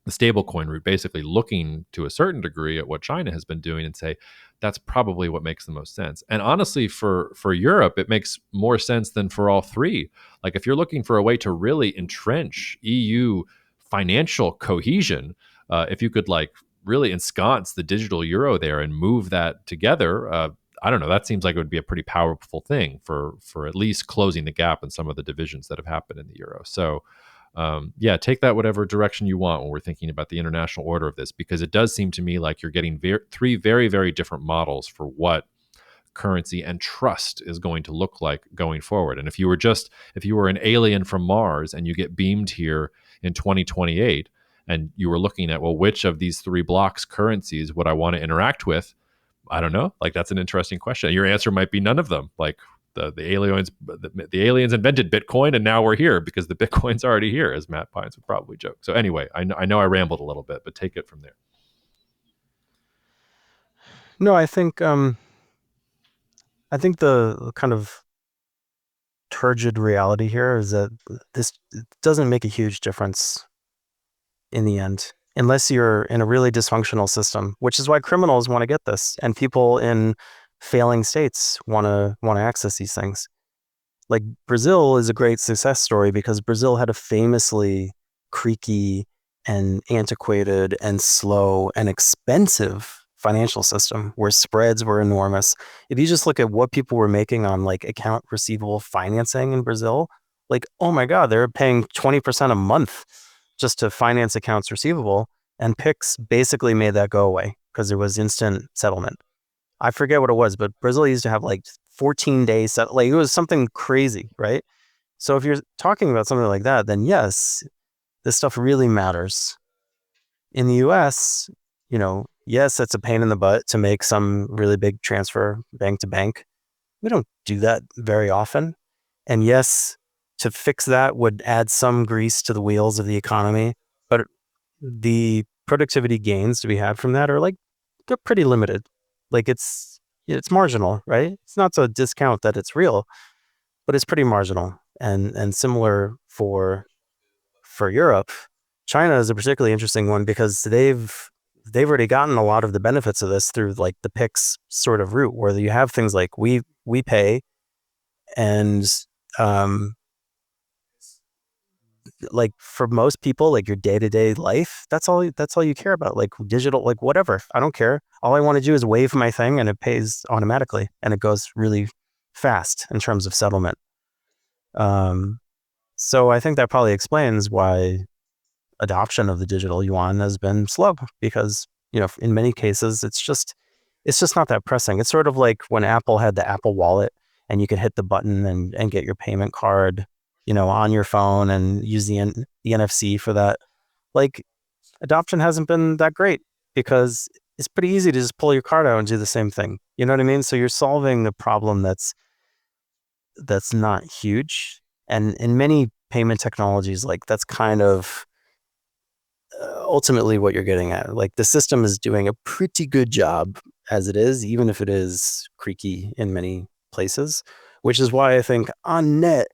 the stablecoin route, basically looking to a certain degree at what China has been doing and say that's probably what makes the most sense. And honestly, for Europe, it makes more sense than for all three. Like if you're looking for a way to really entrench EU financial cohesion, if you could like really ensconce the digital euro there and move that together. I don't know. That seems like it would be a pretty powerful thing for at least closing the gap in some of the divisions that have happened in the euro. So yeah, take that whatever direction you want when we're thinking about the international order of this, because it does seem to me like you're getting three very, very different models for what currency and trust is going to look like going forward. And if you were an alien from Mars and you get beamed here in 2028 and you were looking at, well, which of these three blocks currencies would I want to interact with? I don't know. Like that's an interesting question. Your answer might be none of them. Like the aliens invented Bitcoin, and now we're here because the Bitcoin's already here, as Matt Pines would probably joke. So anyway, I know I rambled a little bit, but take it from there. No, I think the kind of turgid reality here is that this doesn't make a huge difference in the end, unless you're in a really dysfunctional system, which is why criminals want to get this, and people in failing states want to access these things. Like Brazil is a great success story because Brazil had a famously creaky and antiquated and slow and expensive financial system where spreads were enormous. If you just look at what people were making on like account receivable financing in Brazil, like, oh my God, they're paying 20% a month just to finance accounts receivable. And PIX basically made that go away because there was instant settlement. I forget what it was, but Brazil used to have like 14 days, like it was something crazy, right? So if you're talking about something like that, then yes, this stuff really matters. In the US, yes, it's a pain in the butt to make some really big transfer bank to bank. We don't do that very often. And yes, to fix that would add some grease to the wheels of the economy, but the productivity gains to be had from that are like, they're pretty limited. Like it's marginal, right? It's not to discount that it's real, but it's pretty marginal. And similar for Europe, China is a particularly interesting one because they've already gotten a lot of the benefits of this through like the PIX sort of route, where you have things like we pay, and like for most people, like your day-to-day life, that's all you care about. Like digital, like whatever, I don't care. All I want to do is wave my thing and it pays automatically and it goes really fast in terms of settlement. So I think that probably explains why adoption of the digital yuan has been slow, because in many cases it's just not that pressing. It's sort of like when Apple had the Apple Wallet and you could hit the button and get your payment card on your phone and use the NFC for that. Like adoption hasn't been that great because it's pretty easy to just pull your card out and do the same thing. You know what I mean? So you're solving the problem that's not huge. And in many payment technologies, like that's kind of ultimately what you're getting at. Like the system is doing a pretty good job as it is, even if it is creaky in many places, which is why I think on net,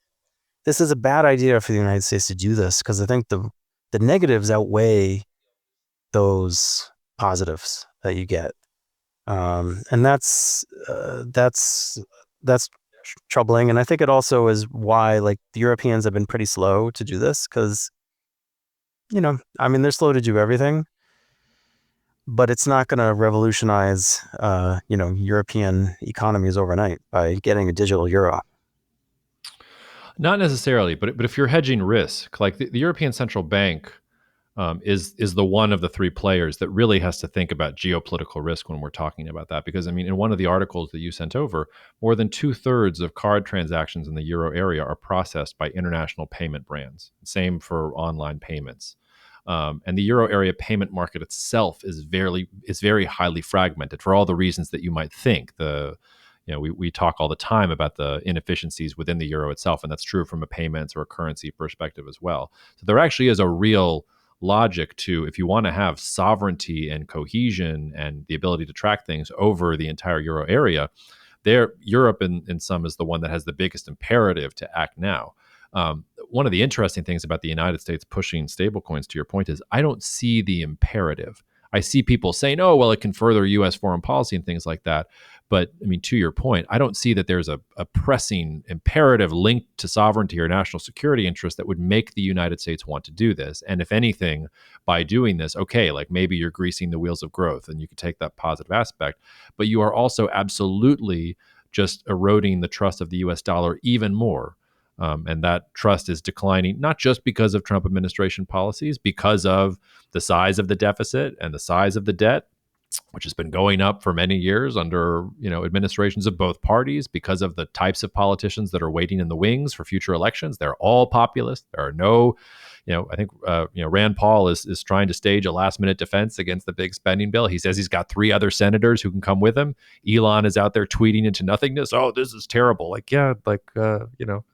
this is a bad idea for the United States to do this, because I think the negatives outweigh those positives that you get, and that's troubling. And I think it also is why like the Europeans have been pretty slow to do this, because I mean they're slow to do everything, but it's not going to revolutionize European economies overnight by getting a digital euro. Not necessarily, but if you're hedging risk, like the European Central Bank is the one of the three players that really has to think about geopolitical risk when we're talking about that. Because I mean, in one of the articles that you sent over, more than 2/3 of card transactions in the euro area are processed by international payment brands. Same for online payments. And the euro area payment market itself is very highly fragmented for all the reasons that you might think. We talk all the time about the inefficiencies within the euro itself, and that's true from a payments or a currency perspective as well. So there actually is a real logic to, if you want to have sovereignty and cohesion and the ability to track things over the entire euro area, there Europe in some is the one that has the biggest imperative to act now. One of the interesting things about the United States pushing stablecoins, to your point, is I don't see the imperative. I see people saying, "Oh, well, it can further U.S. foreign policy and things like that." But I mean, to your point, I don't see that there's a pressing imperative linked to sovereignty or national security interest that would make the United States want to do this. And if anything, by doing this, okay, like maybe you're greasing the wheels of growth, and you can take that positive aspect, but you are also absolutely just eroding the trust of the US dollar even more. And that trust is declining, not just because of Trump administration policies, because of the size of the deficit and the size of the debt, which has been going up for many years under administrations of both parties, because of the types of politicians that are waiting in the wings for future elections. They're all populist. There are no, I think Rand Paul is trying to stage a last minute defense against the big spending bill. He says he's got 3 other senators who can come with him. Elon is out there tweeting into nothingness. Oh, this is terrible. Like, yeah, like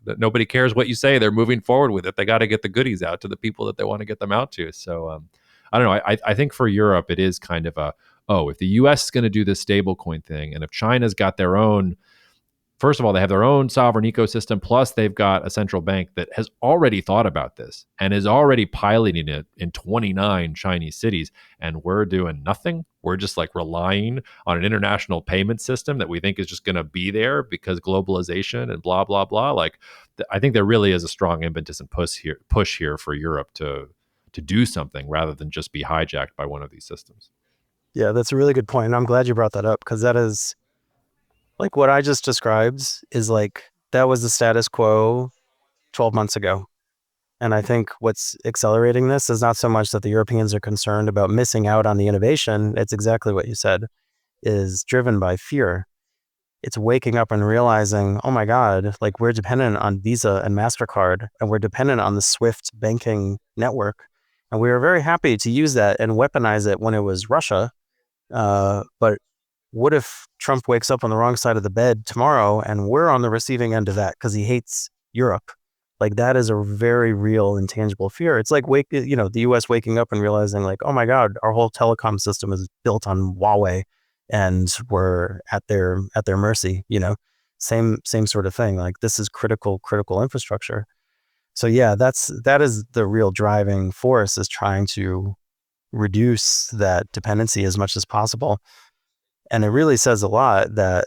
nobody cares what you say. They're moving forward with it. They got to get the goodies out to the people that they want to get them out to. So I don't know. I think for Europe it is kind of a, oh, if the US is going to do this stablecoin thing, and if China's got their own, first of all, they have their own sovereign ecosystem, plus they've got a central bank that has already thought about this and is already piloting it in 29 Chinese cities, and we're doing nothing. We're just like relying on an international payment system that we think is just going to be there because globalization and blah, blah, blah. Like, I think there really is a strong impetus and push here for Europe to do something rather than just be hijacked by one of these systems. Yeah, that's a really good point. And I'm glad you brought that up, because that is like what I just described is like that was the status quo 12 months ago. And I think what's accelerating this is not so much that the Europeans are concerned about missing out on the innovation. It's exactly what you said, is driven by fear. It's waking up and realizing, oh my God, like we're dependent on Visa and MasterCard, and we're dependent on the SWIFT banking network. And we were very happy to use that and weaponize it when it was Russia. But what if Trump wakes up on the wrong side of the bed tomorrow and we're on the receiving end of that because he hates Europe? Like, that is a very real intangible fear. It's like the US waking up and realizing like, oh my God, our whole telecom system is built on Huawei and we're at their mercy, same sort of thing. Like, this is critical infrastructure. So yeah, that is the real driving force, is trying to reduce that dependency as much as possible. And it really says a lot that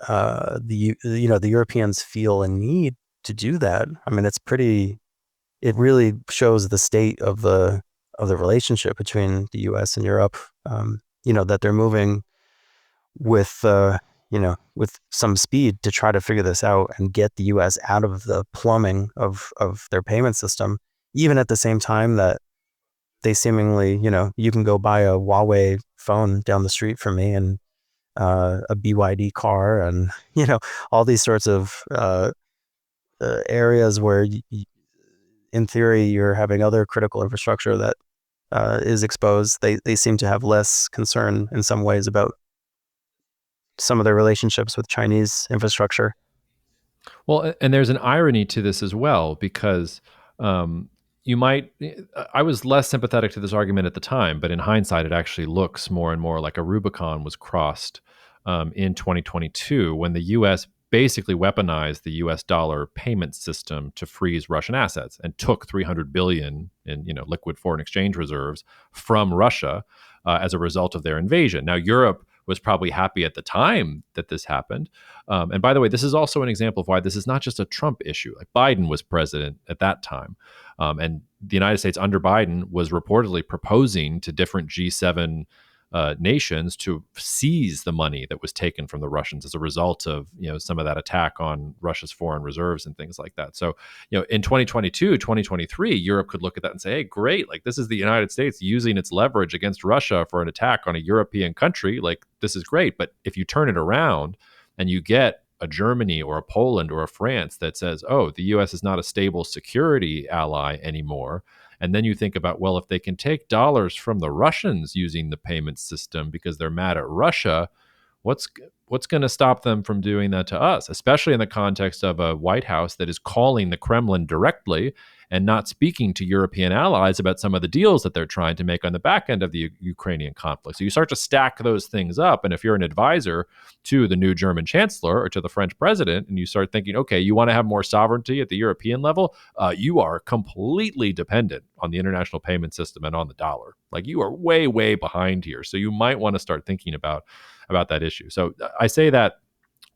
the Europeans feel a need to do that. I mean, it really shows the state of the relationship between the US and Europe, that they're moving with with some speed to try to figure this out and get the US out of the plumbing of their payment system, even at the same time that they seemingly, you can go buy a Huawei phone down the street from me, and a BYD car, and, all these sorts of areas where, in theory, you're having other critical infrastructure that is exposed. They seem to have less concern in some ways about some of their relationships with Chinese infrastructure. Well, and there's an irony to this as well, because you might, I was less sympathetic to this argument at the time, but in hindsight, it actually looks more and more like a Rubicon was crossed in 2022, when the US basically weaponized the US dollar payment system to freeze Russian assets and took 300 billion in liquid foreign exchange reserves from Russia as a result of their invasion. Now, Europe was probably happy at the time that this happened. And by the way, this is also an example of why this is not just a Trump issue. Like, Biden was president at that time. And the United States under Biden was reportedly proposing to different G7 nations to seize the money that was taken from the Russians as a result of some of that attack on Russia's foreign reserves and things like that. So in 2022, 2023, Europe could look at that and say, hey, great, like, this is the United States using its leverage against Russia for an attack on a European country. Like, this is great. But if you turn it around and you get a Germany or a Poland or a France that says, oh, the US is not a stable security ally anymore, and then you think about, well, if they can take dollars from the Russians using the payment system because they're mad at Russia, what's what's going to stop them from doing that to us, especially in the context of a White House that is calling the Kremlin directly and not speaking to European allies about some of the deals that they're trying to make on the back end of the Ukrainian conflict. So you start to stack those things up. And if you're an advisor to the new German chancellor or to the French president, and you start thinking, okay, you want to have more sovereignty at the European level, you are completely dependent on the international payment system and on the dollar. Like you are way, way behind here. So you might want to start thinking about that issue. So I say that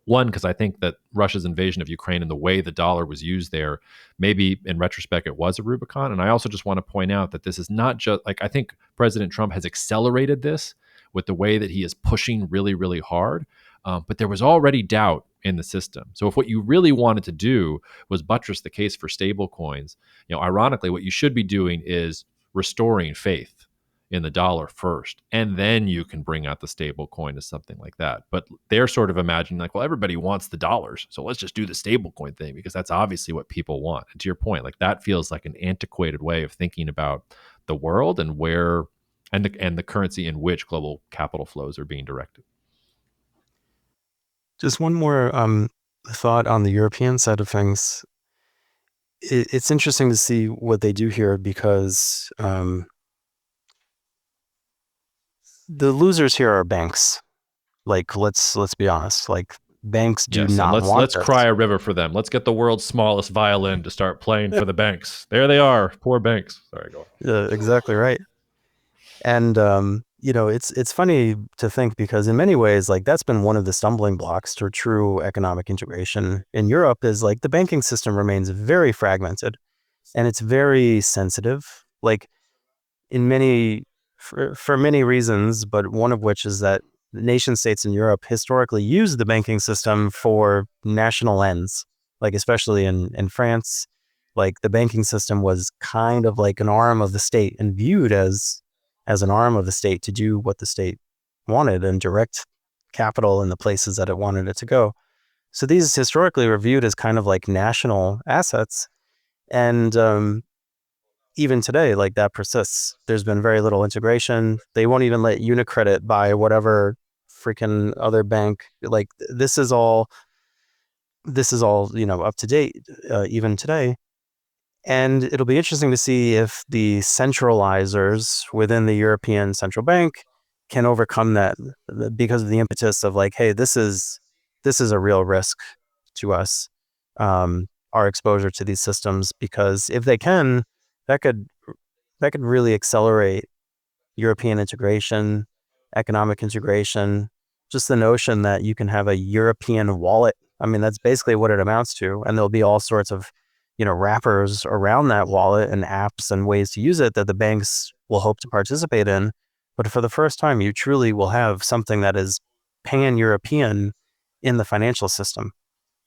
one, because I think that Russia's invasion of Ukraine and the way the dollar was used there, maybe in retrospect, it was a Rubicon. And I also just want to point out that this is not just like, I think President Trump has accelerated this with the way that he is pushing really, really hard. But there was already doubt in the system. So if what you really wanted to do was buttress the case for stable coins, ironically, what you should be doing is restoring faith in the dollar first, and then you can bring out the stable coin as something like that. But they're sort of imagining like, well, everybody wants the dollars, so let's just do the stable coin thing because that's obviously what people want. And to your point, like that feels like an antiquated way of thinking about the world and where and the currency in which global capital flows are being directed. Just one more thought on the European side of things. It's interesting to see what they do here because the losers here are banks. Like let's be honest. Like banks do Yes, and not let's want let's this. cry a river for them. Let's get the world's smallest violin to start playing for the banks. There they are, poor banks. Sorry, go on. Yeah, exactly right. And it's funny to think because in many ways, like that's been one of the stumbling blocks to true economic integration in Europe is like the banking system remains very fragmented and it's very sensitive. Like in many for many reasons, but one of which is that nation states in Europe historically used the banking system for national ends, like especially in France, like the banking system was kind of like an arm of the state and viewed as an arm of the state to do what the state wanted and direct capital in the places that it wanted it to go. So these historically were viewed as kind of like national assets. And even today, like that persists. There's been very little integration. They won't even let UniCredit buy whatever freaking other bank. Like this is all up to date even today. And it'll be interesting to see if the centralizers within the European Central Bank can overcome that because of the impetus of like, hey, this is a real risk to us, our exposure to these systems. Because if they can, that could really accelerate European integration, economic integration, just the notion that you can have a European wallet. I mean, that's basically what it amounts to. And there'll be all sorts of, wrappers around that wallet and apps and ways to use it that the banks will hope to participate in. But for the first time, you truly will have something that is pan-European in the financial system.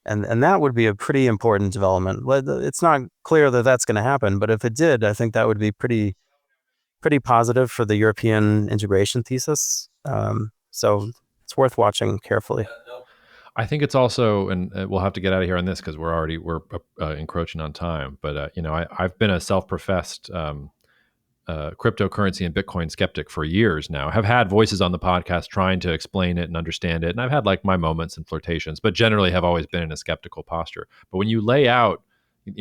And that would be a pretty important development. It's not clear that that's going to happen, but if it did, I think that would be pretty positive for the European integration thesis. So it's worth watching carefully. I think it's also, and we'll have to get out of here on this because we're encroaching on time. But I've been a self-professed cryptocurrency and Bitcoin skeptic for years now. Have had voices on the podcast trying to explain it and understand it, and I've had like my moments and flirtations, but generally have always been in a skeptical posture. But when you lay out,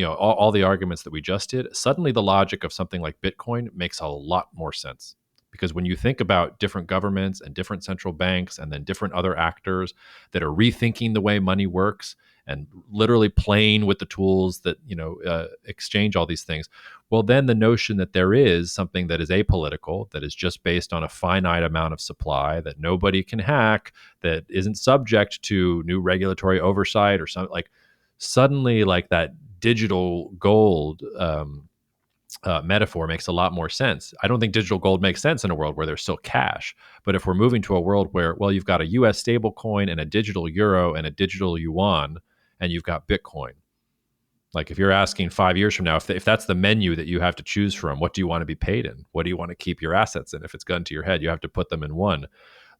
all the arguments that we just did, suddenly the logic of something like Bitcoin makes a lot more sense. Because when you think about different governments and different central banks and then different other actors that are rethinking the way money works and literally playing with the tools that exchange all these things, well, then the notion that there is something that is apolitical, that is just based on a finite amount of supply, that nobody can hack, that isn't subject to new regulatory oversight or something, like suddenly like that digital gold metaphor makes a lot more sense. I don't think digital gold makes sense in a world where there's still cash. But if we're moving to a world where, well, you've got a US stable coin and a digital euro and a digital yuan, and you've got Bitcoin. Like if you're asking 5 years from now, if that's the menu that you have to choose from, what do you want to be paid in? What do you want to keep your assets in? If it's gun to your head, you have to put them in one.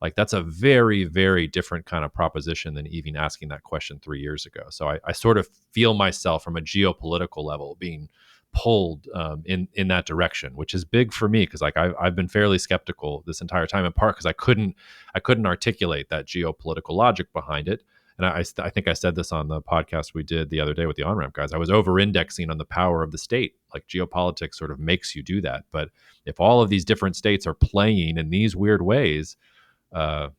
Like that's a very, very different kind of proposition than even asking that question 3 years ago. So I sort of feel myself from a geopolitical level being pulled in that direction, which is big for me because like I've been fairly skeptical this entire time, in part because I couldn't articulate that geopolitical logic behind it. And I think I said this on the podcast we did the other day with the on-ramp guys. I was over-indexing on the power of the state. Like geopolitics sort of makes you do that. But if all of these different states are playing in these weird ways, I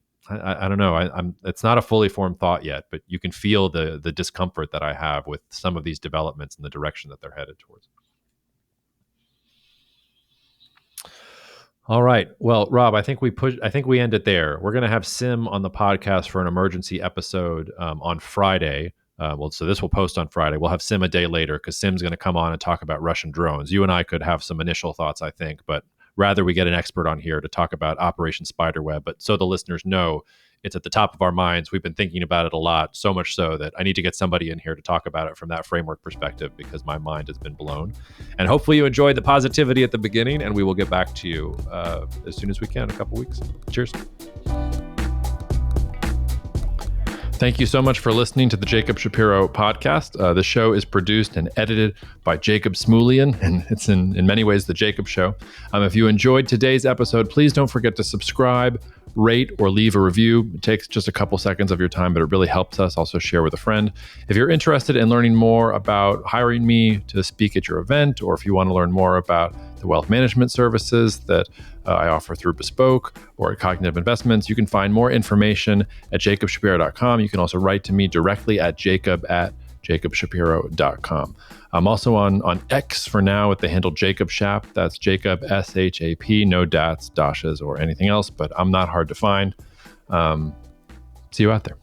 don't know. It's not a fully formed thought yet, but you can feel the discomfort that I have with some of these developments and the direction that they're headed towards. All right. Well, Rob, I think we end it there. We're going to have Sim on the podcast for an emergency episode on Friday. So this will post on Friday. We'll have Sim a day later because Sim's going to come on and talk about Russian drones. You and I could have some initial thoughts, I think, but rather we get an expert on here to talk about Operation Spiderweb. But so the listeners know, it's at the top of our minds. We've been thinking about it a lot, so much so that I need to get somebody in here to talk about it from that framework perspective because my mind has been blown. And hopefully you enjoyed the positivity at the beginning, and we will get back to you as soon as we can in a couple weeks. Cheers. Thank you so much for listening to the Jacob Shapiro podcast. The show is produced and edited by Jacob Smulian, and it's in many ways the Jacob Show. If you enjoyed today's episode, please don't forget to subscribe, rate, or leave a review. It takes just a couple seconds of your time, but it really helps us. Also share with a friend. If you're interested in learning more about hiring me to speak at your event, or if you want to learn more about the wealth management services that I offer through Bespoke or Cognitive Investments, you can find more information at jacobshapiro.com. You can also write to me directly at jacob@jacobshapiro.com. I'm also on X for now with the handle Jacob Shap. That's Jacob SHAP, no dats, dashes, or anything else, but I'm not hard to find. See you out there.